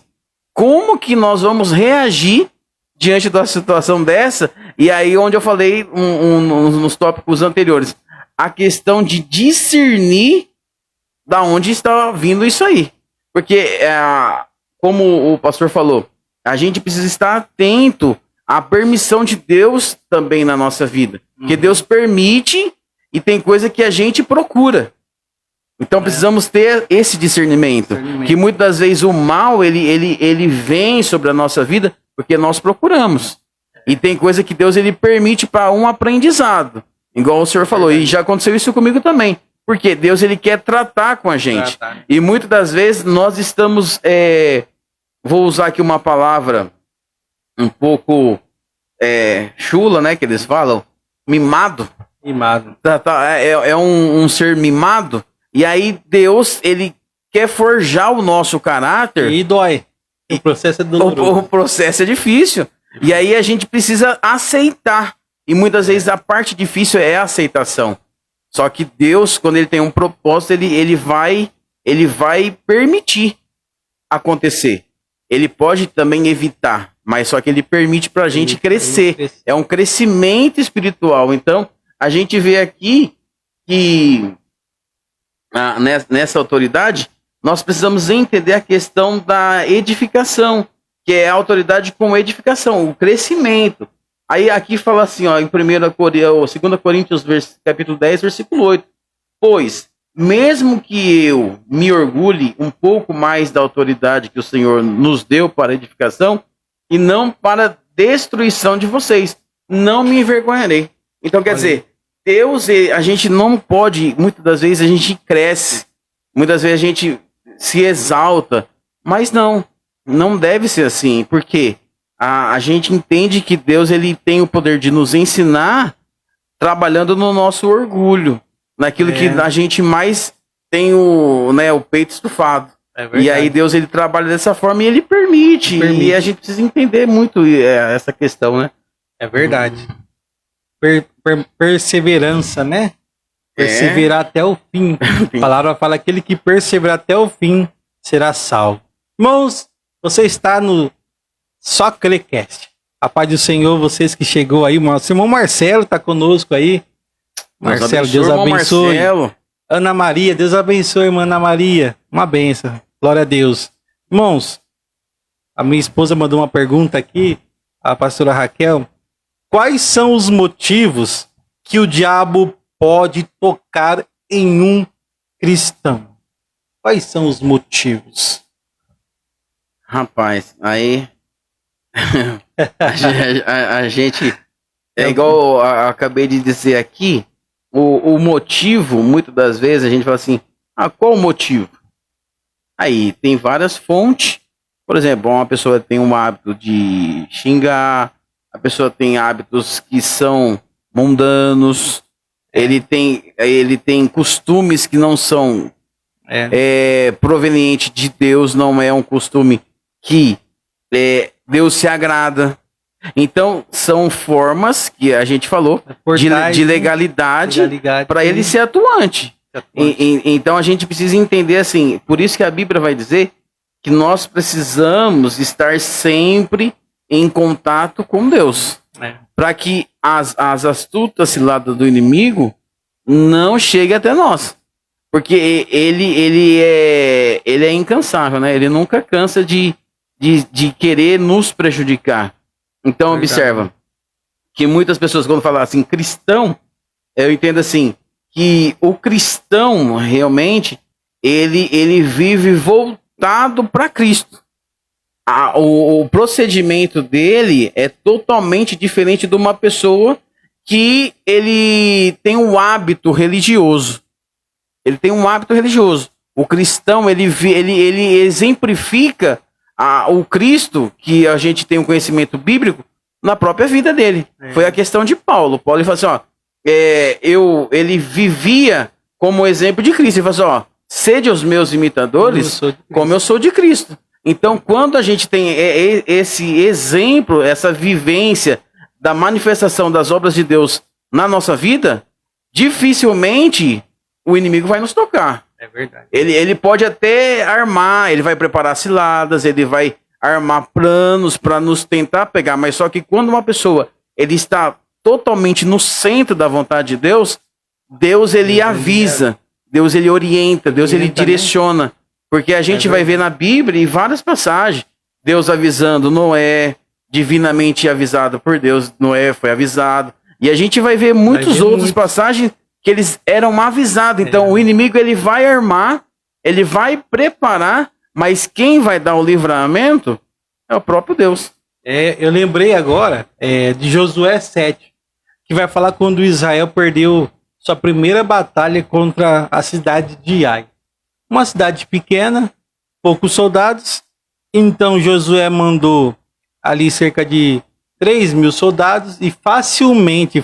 Como que nós vamos reagir diante da situação dessa? E aí onde eu falei nos tópicos anteriores, a questão de discernir da onde está vindo isso aí. Porque, como o pastor falou, a gente precisa estar atento à permissão de Deus também na nossa vida. Porque Deus permite e tem coisa que a gente procura. Então precisamos ter esse discernimento. Que muitas das vezes o mal, ele vem sobre a nossa vida porque nós procuramos. E tem coisa que Deus ele permite para um aprendizado. Igual o senhor falou. E já aconteceu isso comigo também. Porque Deus ele quer tratar com a gente. E muitas das vezes nós estamos... vou usar aqui uma palavra um pouco chula, né? Que eles falam. Mimado. É um ser mimado. E aí Deus, ele quer forjar o nosso caráter. E dói. O processo é doloroso. O processo é difícil. E aí a gente precisa aceitar. E muitas vezes a parte difícil é a aceitação. Só que Deus, quando ele tem um propósito, ele vai permitir acontecer. Ele pode também evitar, mas só que ele permite para a gente crescer. É um crescimento espiritual. Então, a gente vê aqui que nessa autoridade, nós precisamos entender a questão da edificação, que é a autoridade com edificação, o crescimento. Aí aqui fala assim, ó, em 2 Coríntios, capítulo 10, versículo 8. Pois, mesmo que eu me orgulhe um pouco mais da autoridade que o Senhor nos deu para edificação, e não para destruição de vocês, não me envergonharei. Então, quer dizer, Deus, a gente não pode, muitas das vezes a gente cresce, muitas vezes a gente se exalta, mas não deve ser assim, porque a gente entende que Deus ele tem o poder de nos ensinar trabalhando no nosso orgulho, naquilo que a gente mais tem o peito estufado. E aí Deus ele trabalha dessa forma e ele permite. E a gente precisa entender muito essa questão, né? É verdade. Perseverança, né? Perseverar até o fim. A palavra fala: aquele que perseverar até o fim será salvo. Irmãos, você está no Só Crecast. A paz do Senhor, vocês que chegou aí, nosso irmão Marcelo está conosco aí. Marcelo, Deus abençoe. Marcelo. Ana Maria, Deus abençoe, irmã Ana Maria. Uma bênção. Glória a Deus. Irmãos, a minha esposa mandou uma pergunta aqui, a pastora Raquel. Quais são os motivos que o diabo pode tocar em um cristão? Quais são os motivos? Rapaz, aí a gente é igual eu acabei de dizer aqui, o motivo, muitas das vezes a gente fala assim, qual o motivo? Aí tem várias fontes. Por exemplo, uma pessoa tem um hábito de xingar, a pessoa tem hábitos que são mundanos, ele tem costumes que não são provenientes de Deus, não é um costume que Deus se agrada. Então, são formas que a gente falou de legalidade para ele ser atuante. Então, a gente precisa entender assim, por isso que a Bíblia vai dizer que nós precisamos estar sempre em contato com Deus, para que as astutas ciladas do inimigo não cheguem até nós, porque ele é incansável, né? Ele nunca cansa de querer nos prejudicar. Então, observa que muitas pessoas, quando falam assim, cristão, eu entendo assim, que o cristão realmente ele vive voltado para Cristo. O procedimento dele é totalmente diferente de uma pessoa que ele tem um hábito religioso. Ele tem um hábito religioso. O cristão, ele exemplifica o Cristo, que a gente tem um conhecimento bíblico, na própria vida dele. Foi a questão de Paulo. Paulo falou assim, ele vivia como exemplo de Cristo. Ele falou assim, sede os meus imitadores, como eu sou de Cristo. Então, quando a gente tem esse exemplo, essa vivência da manifestação das obras de Deus na nossa vida, dificilmente o inimigo vai nos tocar. É verdade. Ele pode até armar, ele vai preparar ciladas, ele vai armar planos para nos tentar pegar, mas só que quando uma pessoa ele está totalmente no centro da vontade de Deus, Deus ele avisa, Deus ele orienta, Deus ele direciona. Porque a gente vai ver na Bíblia, em várias passagens, Deus avisando Noé, divinamente avisado por Deus, Noé foi avisado. E a gente vai ver muitas outras passagens que eles eram avisados. Então o inimigo ele vai armar, ele vai preparar, mas quem vai dar o livramento é o próprio Deus. Eu lembrei agora de Josué 7, que vai falar quando Israel perdeu sua primeira batalha contra a cidade de Ai. Uma cidade pequena, poucos soldados. Então Josué mandou ali cerca de 3.000 soldados e facilmente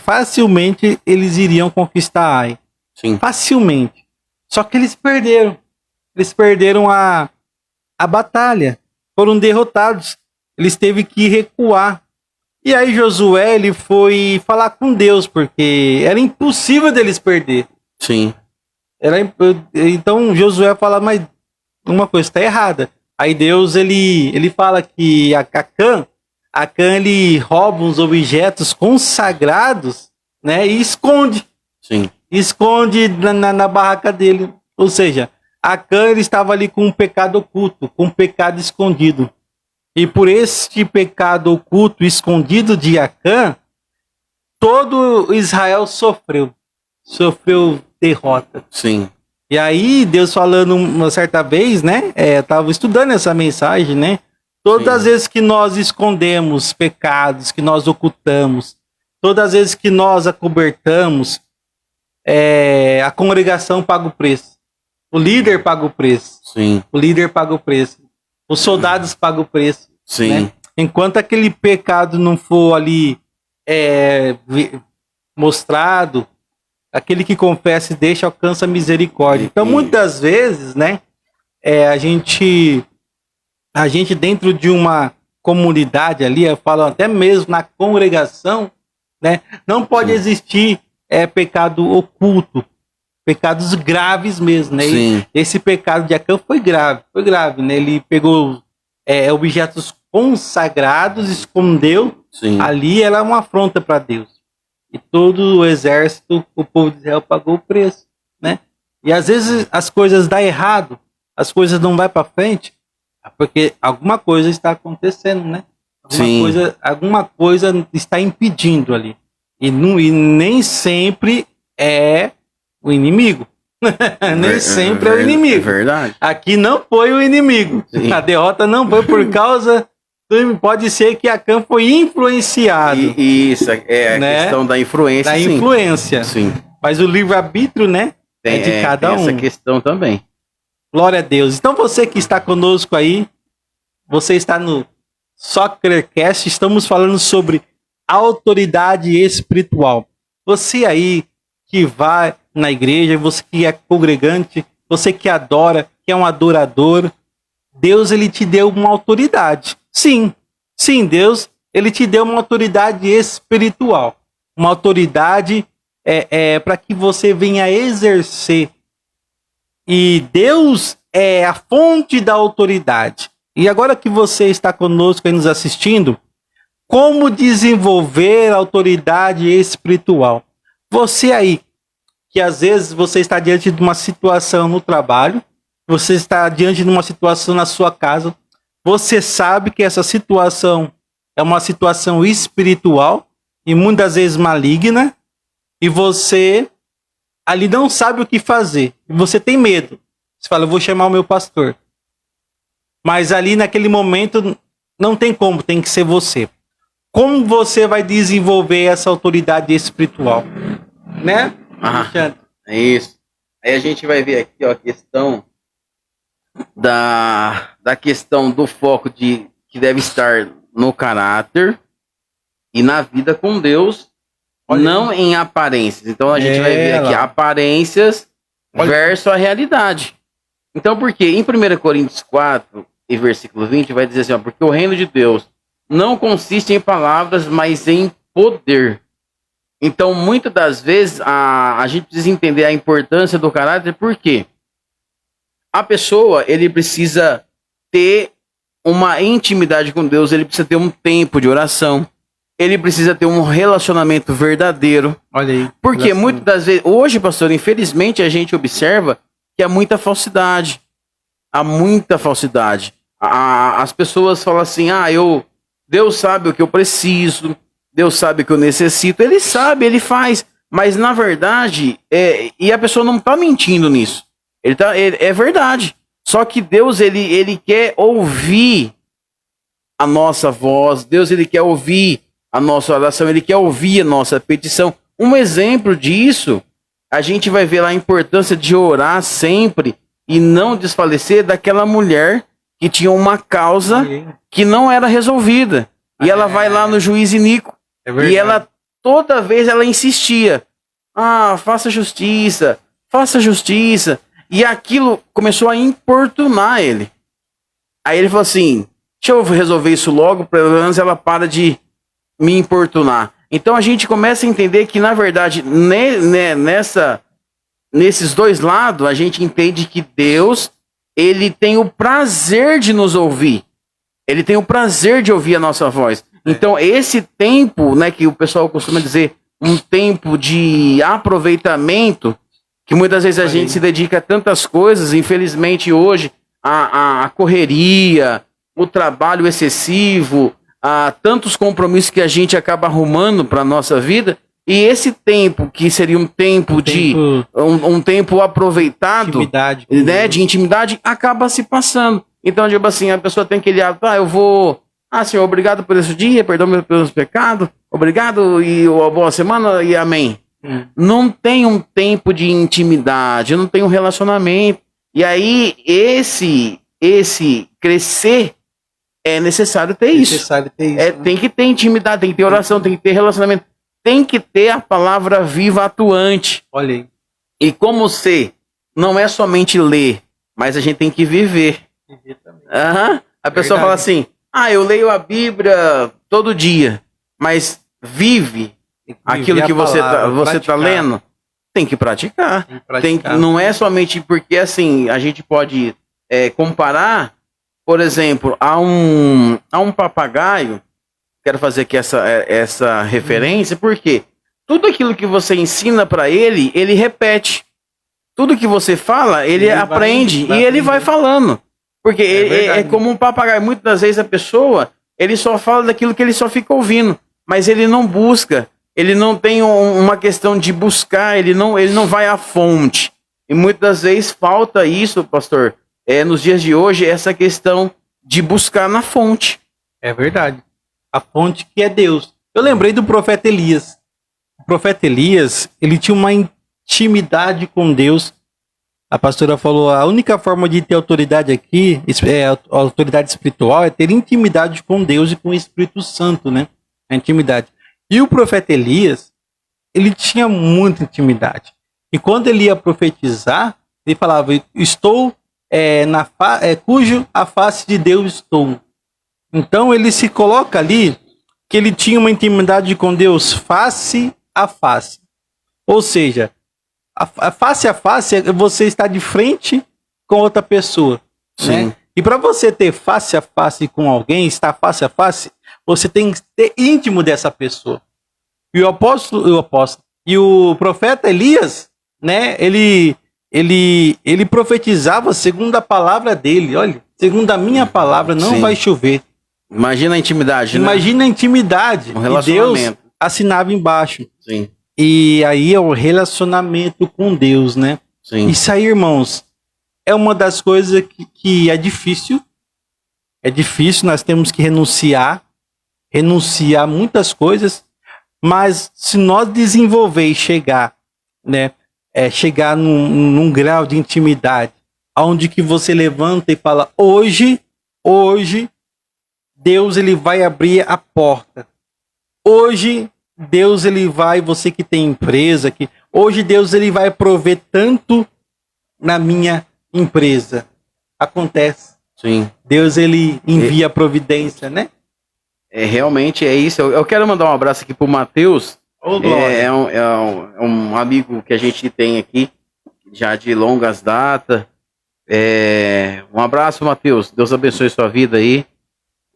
eles iriam conquistar Ai. Sim. Facilmente. Só que eles perderam. Eles perderam a batalha. Foram derrotados. Eles teve que recuar. E aí Josué ele foi falar com Deus, porque era impossível deles perder. Sim. Então Josué fala, mas uma coisa está errada. Aí Deus ele fala que Acã ele rouba uns objetos consagrados, né, e esconde. Sim. Esconde na barraca dele. Ou seja, Acã, ele estava ali com um pecado oculto, com um pecado escondido. E por este pecado oculto, escondido de Acã, todo Israel sofreu derrota. Sim. E aí, Deus falando uma certa vez, né? Eu estava estudando essa mensagem, né? Todas as vezes que nós escondemos pecados, que nós ocultamos, todas as vezes que nós acobertamos, a congregação paga o preço. O líder paga o preço. Sim. O líder paga o preço. Os soldados pagam o preço. Sim. Né? Enquanto aquele pecado não for ali mostrado, aquele que confessa e deixa alcança misericórdia. Então, muitas vezes, né, a gente dentro de uma comunidade ali, eu falo até mesmo na congregação, né, não pode existir pecado oculto, pecados graves mesmo, né? Esse pecado de Acã foi grave, né? Ele pegou objetos consagrados, escondeu. Sim. Ali era uma afronta para Deus. E todo o exército, o povo de Israel pagou o preço, né? E às vezes as coisas dão errado, as coisas não vão para frente, porque alguma coisa está acontecendo, né? Alguma coisa está impedindo ali. E nem sempre é o inimigo. Nem sempre é o inimigo. É verdade. Aqui não foi o inimigo. Sim. A derrota não foi por causa... Pode ser que Acã foi influenciado. Isso, a questão da influência. Da influência. Sim. Mas o livre-arbítrio, né? É de cada um. Essa questão também. Glória a Deus. Então você que está conosco aí, você está no Soccercast, estamos falando sobre autoridade espiritual. Você aí que vai na igreja, você que é congregante, você que adora, que é um adorador, Deus, ele te deu uma autoridade. Sim, Deus, ele te deu uma autoridade espiritual. Uma autoridade para que você venha exercer. E Deus é a fonte da autoridade. E agora que você está conosco aí nos assistindo, como desenvolver a autoridade espiritual? Você aí, que às vezes você está diante de uma situação no trabalho, você está diante de uma situação na sua casa, você sabe que essa situação é uma situação espiritual e muitas vezes maligna, e você ali não sabe o que fazer, e você tem medo. Você fala, eu vou chamar o meu pastor. Mas ali naquele momento não tem como, tem que ser você. Como você vai desenvolver essa autoridade espiritual? Né? É isso. Aí a gente vai ver aqui, ó, a questão da questão do foco que deve estar no caráter e na vida com Deus, não em aparências. Então a gente vai ver aqui aparências versus a realidade. Então por quê? Em 1 Coríntios 4 e versículo 20 vai dizer assim, ó, porque o reino de Deus não consiste em palavras, mas em poder. Então muitas das vezes a gente precisa entender a importância do caráter, por quê? A pessoa, ele precisa ter uma intimidade com Deus, ele precisa ter um tempo de oração, ele precisa ter um relacionamento verdadeiro. Olha aí. Porque muitas das vezes, hoje, pastor, infelizmente a gente observa que há muita falsidade. Há muita falsidade. As pessoas falam assim, Deus sabe o que eu preciso, Deus sabe o que eu necessito, ele sabe, ele faz. Mas na verdade, e a pessoa não está mentindo nisso. É verdade. Só que Deus, ele quer ouvir a nossa voz. Deus, ele quer ouvir a nossa oração. Ele quer ouvir a nossa petição. Um exemplo disso, a gente vai ver lá a importância de orar sempre e não desfalecer daquela mulher que tinha uma causa que não era resolvida. E ela vai lá no juiz iníquo. E ela, toda vez, ela insistia. Faça justiça. Faça justiça. E aquilo começou a importunar ele. Aí ele falou assim, deixa eu resolver isso logo, pelo menos ela para de me importunar. Então a gente começa a entender que, na verdade, nesses dois lados, a gente entende que Deus, ele tem o prazer de nos ouvir. Ele tem o prazer de ouvir a nossa voz. Então esse tempo, né, que o pessoal costuma dizer, um tempo de aproveitamento, Que muitas vezes a gente se dedica a tantas coisas, infelizmente hoje, a correria, o trabalho excessivo, a tantos compromissos que a gente acaba arrumando para a nossa vida, e esse tempo, que seria um tempo um tempo aproveitado, Intimidade, né, de intimidade, acaba se passando. Então, tipo assim, a pessoa tem aquele hábito, eu vou... Senhor, obrigado por esse dia, perdão pelos pecados, obrigado e uma boa semana e amém. Não tem um tempo de intimidade, não tem um relacionamento. E aí, esse crescer, é necessário ter isso. Né? Tem que ter intimidade, tem que ter oração, tem que ter relacionamento. Tem que ter a palavra viva atuante. Olha aí. E como ser, não é somente ler, mas a gente tem que viver. A pessoa fala assim, eu leio a Bíblia todo dia, mas vive aquilo que você tá lendo, tem que praticar. Não é somente porque assim, a gente pode comparar, por exemplo, a um papagaio. Quero fazer aqui essa referência, porque tudo aquilo que você ensina para ele, ele repete. Tudo que você fala, ele aprende e ele vai falando. Porque é como um papagaio. Muitas das vezes a pessoa, ele só fala daquilo que ele só fica ouvindo, mas ele não busca, ele não tem uma questão de buscar, ele não vai à fonte. E muitas das vezes falta isso, pastor, nos dias de hoje, essa questão de buscar na fonte. É verdade. A fonte que é Deus. Eu lembrei do profeta Elias. O profeta Elias, ele tinha uma intimidade com Deus. A pastora falou, a única forma de ter autoridade aqui, a autoridade espiritual, é ter intimidade com Deus e com o Espírito Santo, né? A intimidade. E o profeta Elias, ele tinha muita intimidade. E quando ele ia profetizar, ele falava, estou cujo a face de Deus estou. Então ele se coloca ali que ele tinha uma intimidade com Deus face a face. Ou seja, a face a face é você estar de frente com outra pessoa. Sim. Né? E para você ter face a face com alguém, estar face a face, você tem que ter íntimo dessa pessoa. E o profeta Elias, né, ele profetizava segundo a palavra dele. Olha, segundo a minha palavra, não vai chover. Imagina a intimidade, né? Imagina a intimidade. Um que Deus assinava embaixo. Sim. E aí é o relacionamento com Deus, né? Sim. Isso aí, irmãos, é uma das coisas que é difícil. É difícil, nós temos que renunciar a muitas coisas, mas se nós desenvolver e chegar, né? Chegar num grau de intimidade, onde que você levanta e fala, hoje, Deus ele vai abrir a porta. Hoje, Deus ele vai, você que tem empresa aqui, hoje Deus ele vai prover tanto na minha empresa. Acontece. Sim. Deus ele envia a providência, né? Realmente é isso. Eu quero mandar um abraço aqui pro Matheus. É um amigo que a gente tem aqui, já de longas datas. Um abraço, Matheus. Deus abençoe sua vida aí.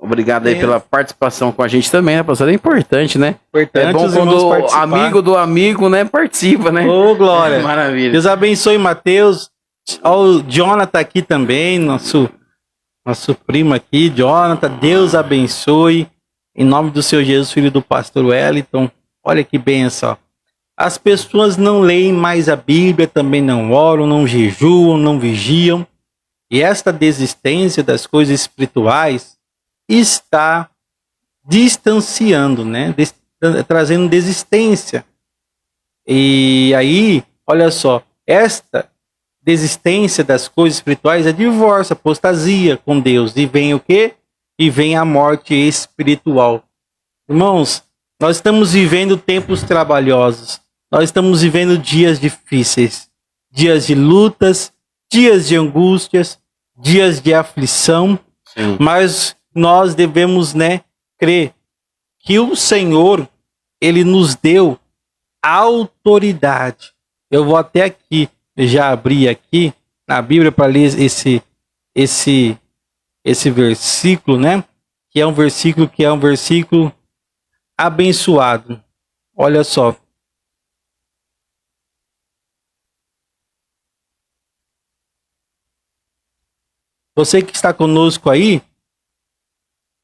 Obrigado aí pela participação com a gente também, né, pastor? É importante, né? Importante, é bom quando o amigo do amigo, né, participa, né? Ô, glória. Maravilha. Deus abençoe, Matheus. O Jonathan aqui também, nosso primo aqui, Jonathan. Deus abençoe. Em nome do Senhor Jesus, filho do pastor Wellington. Olha que benção. As pessoas não leem mais a Bíblia, também não oram, não jejuam, não vigiam. E esta desistência das coisas espirituais está distanciando, né? Trazendo desistência. E aí, olha só, esta desistência das coisas espirituais é divórcio, apostasia com Deus. E vem o quê? E vem a morte espiritual. Irmãos, nós estamos vivendo tempos trabalhosos. Nós estamos vivendo dias difíceis. Dias de lutas, dias de angústias, dias de aflição. Sim. Mas nós devemos, né, crer que o Senhor, ele nos deu autoridade. Eu vou até aqui, já abri aqui na Bíblia para ler esse versículo, né? Que é um versículo abençoado. Olha só. Você que está conosco aí,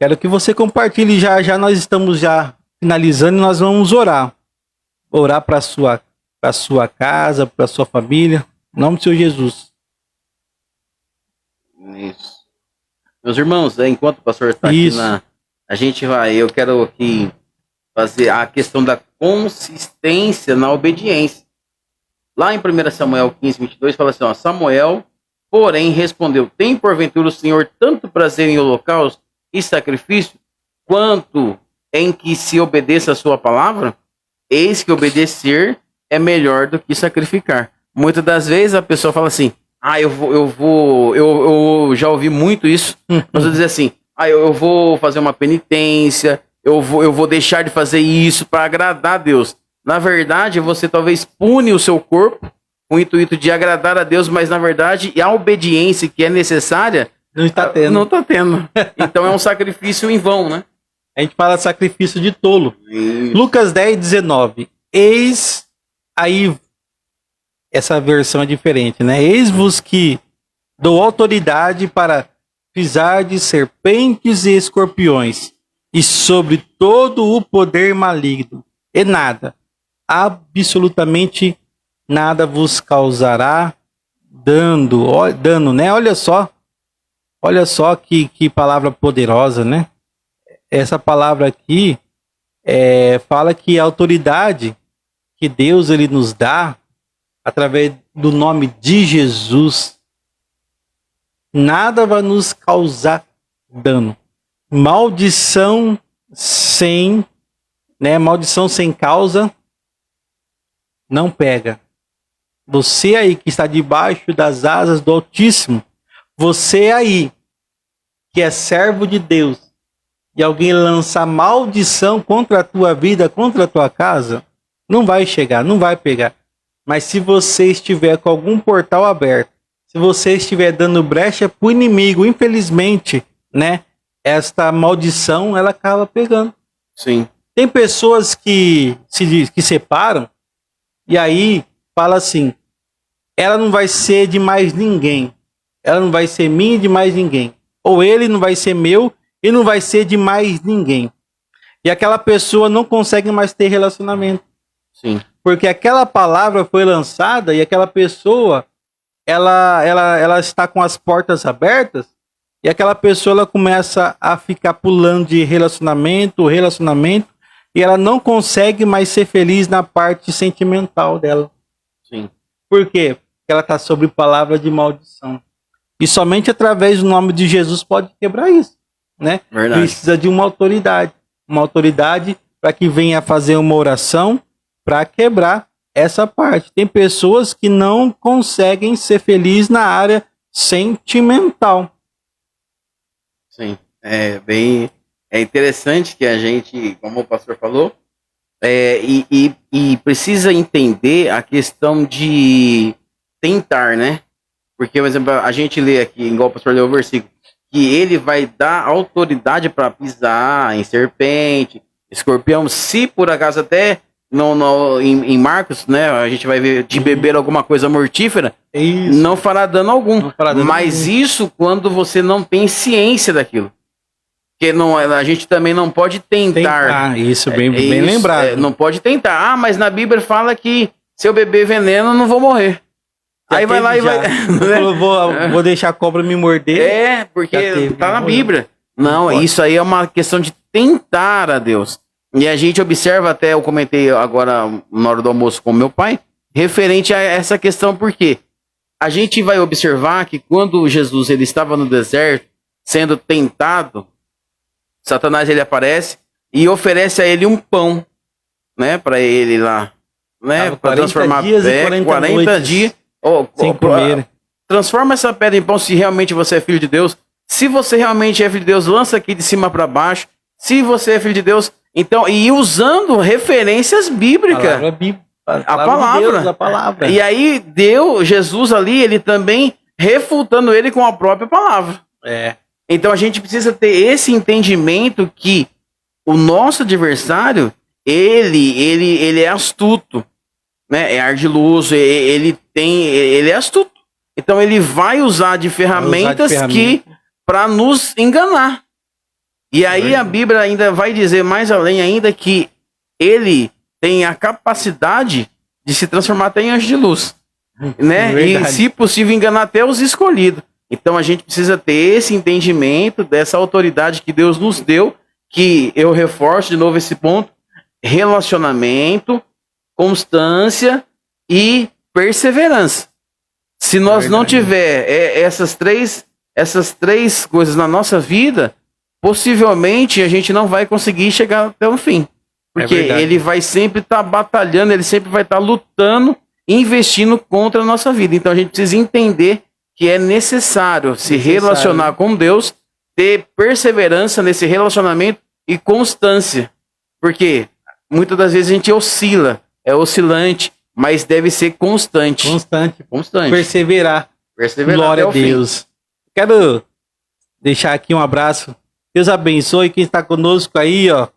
quero que você compartilhe já nós estamos já finalizando e nós vamos orar. Orar para sua casa, para sua família, em nome do Senhor Jesus. Isso. Meus irmãos, enquanto o pastor está aqui eu quero aqui fazer a questão da consistência na obediência. Lá em 1 Samuel 15, 22, fala assim, ó, Samuel, porém, respondeu, tem porventura o Senhor tanto prazer em holocausto e sacrifício, quanto em que se obedeça a sua palavra? Eis que obedecer é melhor do que sacrificar. Muitas das vezes a pessoa fala assim, eu já ouvi muito isso, você dizer assim, eu vou fazer uma penitência, eu vou deixar de fazer isso para agradar a Deus. Na verdade, você talvez pune o seu corpo com o intuito de agradar a Deus, mas na verdade a obediência que é necessária não está tendo. Não está tendo. Então é um sacrifício em vão, né? A gente fala sacrifício de tolo. Isso. Lucas 10, 19. Eis aí, essa versão é diferente, né? Eis-vos que dou autoridade para pisar de serpentes e escorpiões e sobre todo o poder maligno. E nada, absolutamente nada vos causará dano, né? Olha só que palavra poderosa, né? Essa palavra aqui fala que a autoridade que Deus ele nos dá através do nome de Jesus, nada vai nos causar dano. Maldição sem causa não pega. Você aí que está debaixo das asas do Altíssimo, você aí que é servo de Deus, e alguém lançar maldição contra a tua vida, contra a tua casa, não vai chegar, não vai pegar. Mas se você estiver com algum portal aberto, se você estiver dando brecha para o inimigo, infelizmente, né, esta maldição, ela acaba pegando. Sim. Tem pessoas que se separam, e aí fala assim, ela não vai ser de mais ninguém, ela não vai ser minha e de mais ninguém, ou ele não vai ser meu, e não vai ser de mais ninguém. E aquela pessoa não consegue mais ter relacionamento. Sim. Porque aquela palavra foi lançada e aquela pessoa, ela está com as portas abertas e aquela pessoa ela começa a ficar pulando de relacionamento e ela não consegue mais ser feliz na parte sentimental dela. Sim. Por quê? Porque ela está sob palavra de maldição. E somente através do nome de Jesus pode quebrar isso. Né? Precisa de uma autoridade para que venha fazer uma oração para quebrar essa parte. Tem pessoas que não conseguem ser felizes na área sentimental. Sim, é interessante que a gente, como o pastor falou, e precisa entender a questão de tentar, né? Porque, por exemplo, a gente lê aqui, igual o pastor leu o versículo, que ele vai dar autoridade para pisar em serpente, escorpião, se por acaso até em Marcos, né, a gente vai ver de beber alguma coisa mortífera, não fará dano algum. Mas isso quando você não tem ciência daquilo. Porque a gente também não pode tentar. Isso, bem lembrado. Não pode tentar. Mas na Bíblia fala que se eu beber veneno, eu não vou morrer. Aí vai lá e vai. Vou deixar a cobra me morder. Porque tá na Bíblia. Não, isso aí é uma questão de tentar a Deus. E a gente observa, até eu comentei agora na hora do almoço com meu pai, referente a essa questão, porque a gente vai observar que quando Jesus ele estava no deserto, sendo tentado, Satanás ele aparece e oferece a ele um pão, né, para ele lá, né, para transformar dias e 40 dias. Sem comer. Transforma essa pedra em pão se realmente você é filho de Deus. Se você realmente é filho de Deus, lança aqui de cima para baixo. Se você é filho de Deus, então, e usando referências bíblicas. A palavra. E aí, Jesus ali, ele também refutando ele com a própria palavra. Então a gente precisa ter esse entendimento que o nosso adversário, ele é astuto. Né, é ardiloso, ele é astuto. Então ele vai usar de ferramentas que para nos enganar. E aí a Bíblia ainda vai dizer mais além ainda que ele tem a capacidade de se transformar até em anjo de luz, né? E se possível enganar até os escolhidos. Então a gente precisa ter esse entendimento dessa autoridade que Deus nos deu, que eu reforço de novo esse ponto: relacionamento, constância e perseverança. Se nós não tiver essas três coisas na nossa vida, possivelmente a gente não vai conseguir chegar até o fim. Porque ele vai sempre estar batalhando, ele sempre vai estar lutando, investindo contra a nossa vida. Então a gente precisa entender que é necessário se relacionar com Deus, ter perseverança nesse relacionamento e constância. Porque muitas das vezes a gente oscila, é oscilante, mas deve ser constante. Constante. Perseverar. Glória a Deus. Quero deixar aqui um abraço. Deus abençoe quem está conosco aí, ó.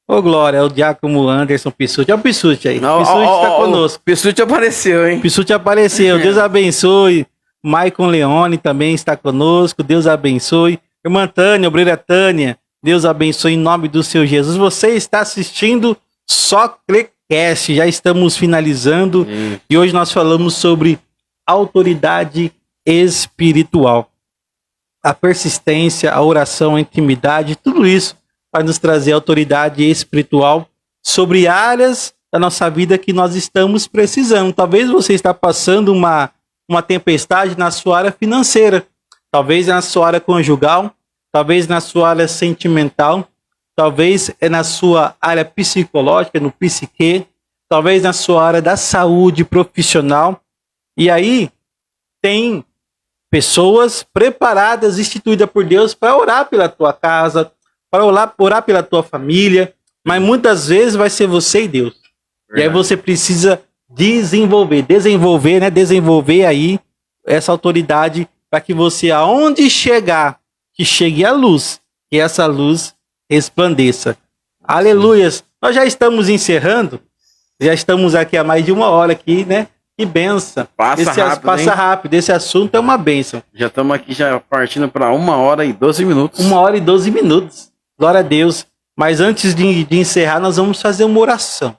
Ô, Glória, é o Diácono Anderson Pissuti. É o Pissuti aí. Pissuti está conosco. Pissuti apareceu, hein? Pissuti apareceu. Deus abençoe. Maicon Leone também está conosco. Deus abençoe. Irmã Tânia, obreira Tânia. Deus abençoe em nome do Senhor Jesus. Você está assistindo Só Crecast. Já estamos finalizando. E hoje nós falamos sobre autoridade espiritual. A persistência, a oração, a intimidade, tudo isso vai nos trazer autoridade espiritual sobre áreas da nossa vida que nós estamos precisando. Talvez você está passando uma tempestade na sua área financeira, talvez na sua área conjugal, talvez na sua área sentimental, talvez é na sua área psicológica, no psique, talvez na sua área da saúde profissional. E aí tem pessoas preparadas, instituídas por Deus para orar pela tua casa, para orar pela tua família, mas muitas vezes vai ser você e Deus. Verdade. E aí você precisa desenvolver aí essa autoridade para que você, aonde chegar, que chegue a luz, que essa luz resplandeça. Aleluias! Nós já estamos encerrando, já estamos aqui há mais de uma hora aqui, né? Que benção. Passa rápido. Esse assunto é uma benção. Já estamos aqui já partindo para 1h12. 1h12. Glória a Deus. Mas antes de encerrar, nós vamos fazer uma oração.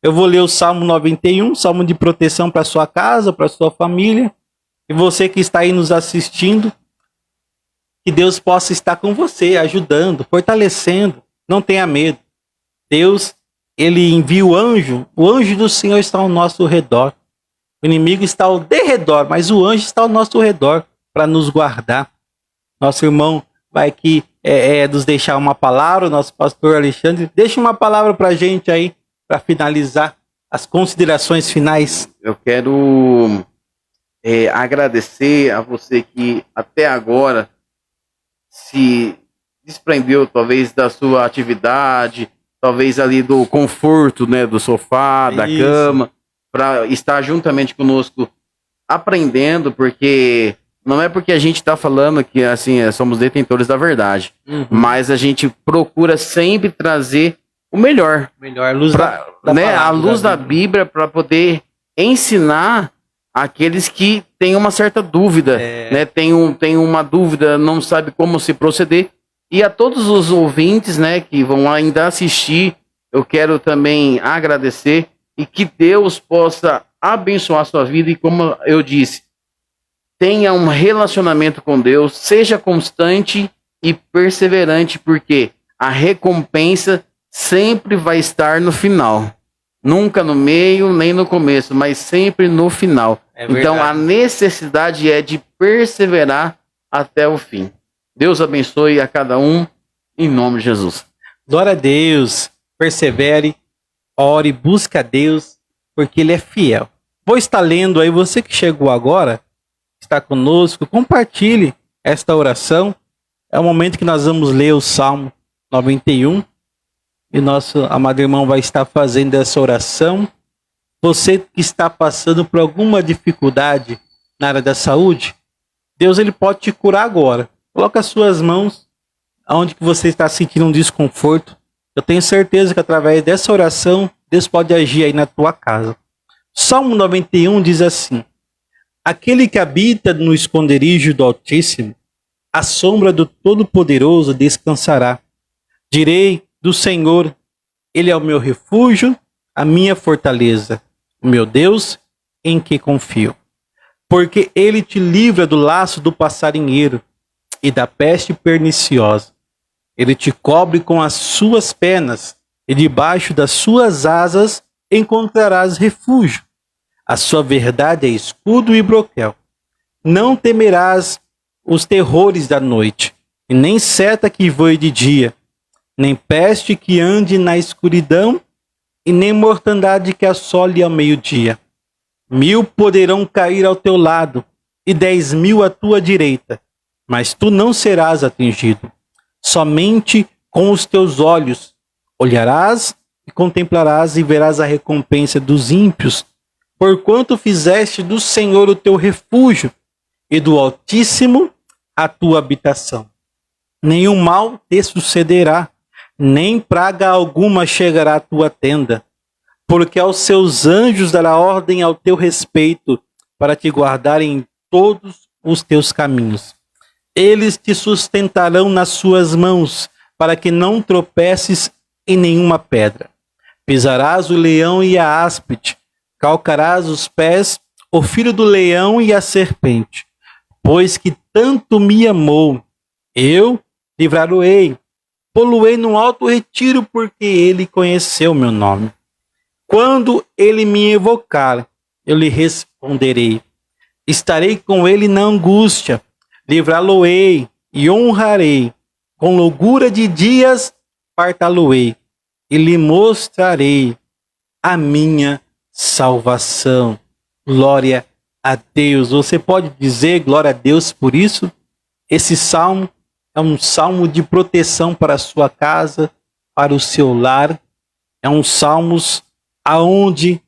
Eu vou ler o Salmo 91, Salmo de proteção para sua casa, para sua família. E você que está aí nos assistindo, que Deus possa estar com você, ajudando, fortalecendo. Não tenha medo. Deus, ele envia o anjo do Senhor está ao nosso redor. O inimigo está ao derredor, mas o anjo está ao nosso redor para nos guardar. Nosso irmão vai aqui nos deixar uma palavra, o nosso pastor Alexandre. Deixa uma palavra para a gente aí, para finalizar as considerações finais. Eu quero agradecer a você que até agora se desprendeu talvez da sua atividade, talvez ali do conforto, né, do sofá, da cama, para estar juntamente conosco aprendendo, porque não é porque a gente está falando que assim somos detentores da verdade, mas a gente procura sempre trazer o melhor, a luz a luz da Bíblia para poder ensinar aqueles que têm uma certa dúvida, né, tem uma dúvida, não sabe como se proceder. E a todos os ouvintes, né, que vão ainda assistir, eu quero também agradecer e que Deus possa abençoar a sua vida. E como eu disse, tenha um relacionamento com Deus, seja constante e perseverante, porque a recompensa sempre vai estar no final. Nunca no meio, nem no começo, mas sempre no final. Então a necessidade é de perseverar até o fim. Deus abençoe a cada um, em nome de Jesus. Glória a Deus, persevere, ore, busque a Deus, porque Ele é fiel. Vou estar lendo aí, você que chegou agora, está conosco, compartilhe esta oração. É o momento que nós vamos ler o Salmo 91, e nosso amado irmão vai estar fazendo essa oração. Você que está passando por alguma dificuldade na área da saúde, Deus ele pode te curar agora. Coloque as suas mãos aonde que você está sentindo um desconforto. Eu tenho certeza que através dessa oração, Deus pode agir aí na tua casa. Salmo 91 diz assim: Aquele que habita no esconderijo do Altíssimo, à sombra do Todo-Poderoso descansará. Direi do Senhor, Ele é o meu refúgio, a minha fortaleza, o meu Deus, em que confio. Porque Ele te livra do laço do passarinheiro e da peste perniciosa. Ele te cobre com as suas penas, e debaixo das suas asas encontrarás refúgio. A sua verdade é escudo e broquel. Não temerás os terrores da noite, e nem seta que voe de dia, nem peste que ande na escuridão, e nem mortandade que assole ao meio-dia. 1000 poderão cair ao teu lado, e 10.000 à tua direita, mas tu não serás atingido. Somente com os teus olhos olharás e contemplarás e verás a recompensa dos ímpios, porquanto fizeste do Senhor o teu refúgio e do Altíssimo a tua habitação. Nenhum mal te sucederá, nem praga alguma chegará à tua tenda, porque aos seus anjos dará ordem ao teu respeito, para te guardarem em todos os teus caminhos. Eles te sustentarão nas suas mãos, para que não tropeces em nenhuma pedra. Pisarás o leão e a áspide, calcarás os pés, o filho do leão e a serpente. Pois que tanto me amou, eu livrá-lo-ei, pô-lo-ei no alto retiro, porque ele conheceu meu nome. Quando ele me invocar, eu lhe responderei. Estarei com ele na angústia, livrá-lo-ei e honrarei. Com longura de dias fartá-lo-ei e lhe mostrarei a minha salvação. Glória a Deus. Você pode dizer glória a Deus por isso? Esse salmo é um salmo de proteção para a sua casa, para o seu lar. É um salmo aonde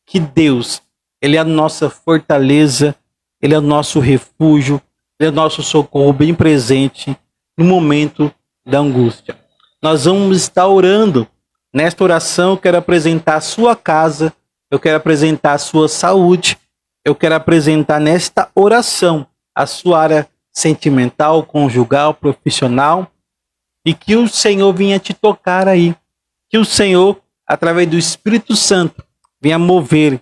que Deus, Ele é a nossa fortaleza, Ele é o nosso refúgio, Ele é o nosso socorro bem presente no momento da angústia. Nós vamos estar orando. Nesta oração eu quero apresentar a sua casa, eu quero apresentar a sua saúde, eu quero apresentar nesta oração a sua área sentimental, conjugal, profissional, e que o Senhor venha te tocar aí. Que o Senhor, através do Espírito Santo, venha mover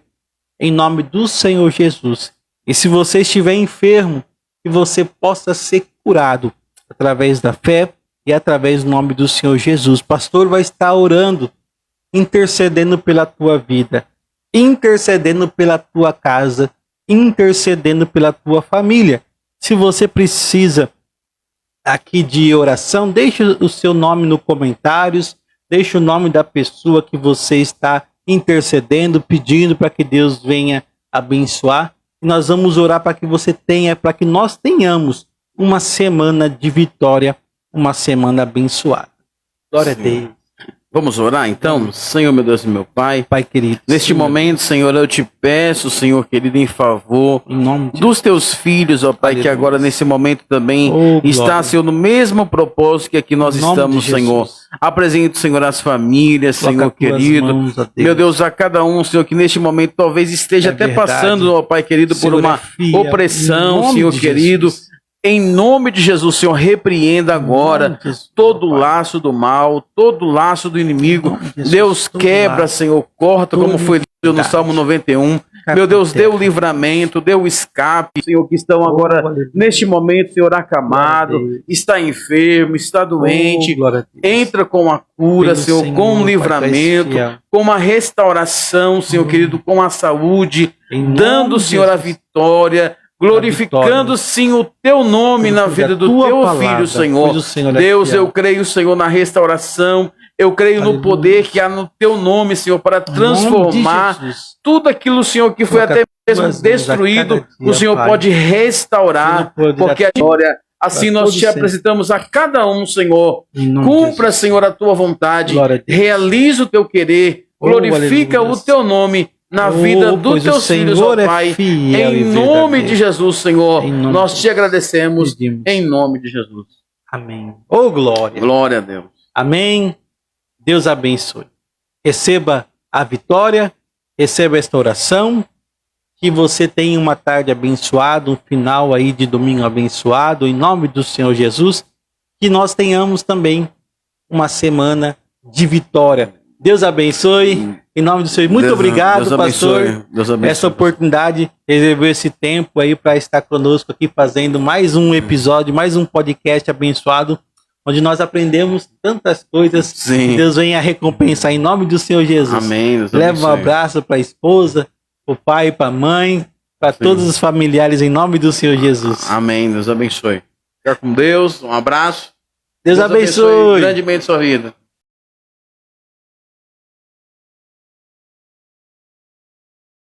em nome do Senhor Jesus. E se você estiver enfermo, que você possa ser curado através da fé e através do nome do Senhor Jesus. O pastor vai estar orando, intercedendo pela tua vida, intercedendo pela tua casa, intercedendo pela tua família. Se você precisa aqui de oração, deixe o seu nome nos comentários, deixe o nome da pessoa que você está intercedendo, pedindo para que Deus venha abençoar. E nós vamos orar para que você tenha, para que nós tenhamos uma semana de vitória, uma semana abençoada. Glória a Deus. Vamos orar então? Senhor, meu Deus e meu Pai. Pai querido. Neste Senhor, momento, Senhor, eu te peço, Senhor querido, em favor em nome de dos teus filhos, ó Pai, Aleluia. que agora nesse momento também está, glória. Senhor, no mesmo propósito que aqui nós Em nome estamos, de Senhor. Jesus. Apresento, Senhor, as famílias, Coloca Senhor as tuas querido. mãos, ó Deus. Meu Deus, a cada um, Senhor, que neste momento talvez esteja É até verdade. passando, ó Pai querido, por Senhor, uma é fiel. opressão, Em nome Senhor de querido. Jesus. Em nome de Jesus, Senhor, repreenda Em nome agora de Jesus, todo Pai. laço do mal, todo laço do inimigo. Em nome de Jesus, Deus todo quebra, laço, Senhor, corta, como foi dito no verdade. Salmo 91. Meu Deus, dê o livramento, dê o escape, Senhor, que estão agora, aleluia. neste momento, Senhor, acamado, Glória a Deus. está enfermo, está doente. Glória a Deus. Entra com a cura, Pelo Senhor, Senhor, com Pai, o livramento, tu és fiel. com a restauração, Senhor querido, com a saúde, Em nome dando, de Senhor, a Jesus. vitória, glorificando, vitória. sim, o teu nome na Pelo vida da do tua teu palavra, filho, pois Senhor. o Senhor é Deus, fiel. eu creio, Senhor, na restauração. Eu creio no Aleluia. poder que há no teu nome, Senhor, para Em nome de transformar Jesus. tudo aquilo, Senhor, que foi Coloca até mesmo tuas mãos a destruído. cada dia, O Senhor Pai. pode restaurar, Senhor, pode porque a glória, assim para nós todo te sempre. apresentamos a cada um, Senhor. Em nome de Cumpra, Jesus. Senhor, a tua vontade. Glória a Deus. Realiza o teu querer. Oh, Glorifica aleluia. o teu nome na vida dos pois o teus filhos, ó Senhor é Pai. fiel e Em nome verdadeiro. de Jesus, Senhor, Em nome nós de te Jesus. agradecemos. Pedimos. Em nome de Jesus. Amém. Oh, glória. Glória a Deus. Amém. Deus abençoe. Receba a vitória, receba esta oração, Que você tenha uma tarde abençoada, um final aí de domingo abençoado, em nome do Senhor Jesus. Que nós tenhamos também uma semana de vitória. Deus abençoe. Em nome do Senhor. Muito obrigado, Deus pastor. Deus abençoe. Essa oportunidade, reservou esse tempo aí para estar conosco aqui fazendo mais um episódio, mais um podcast abençoado, onde nós aprendemos tantas coisas. Sim. Que Deus venha recompensar em nome do Senhor Jesus. Amém. Deus Leva abençoe. um abraço para a esposa, para o pai, para a mãe, para todos os familiares em nome do Senhor Jesus. Amém. Deus abençoe. Fica com Deus. Um abraço. Deus abençoe. Grandemente sua vida.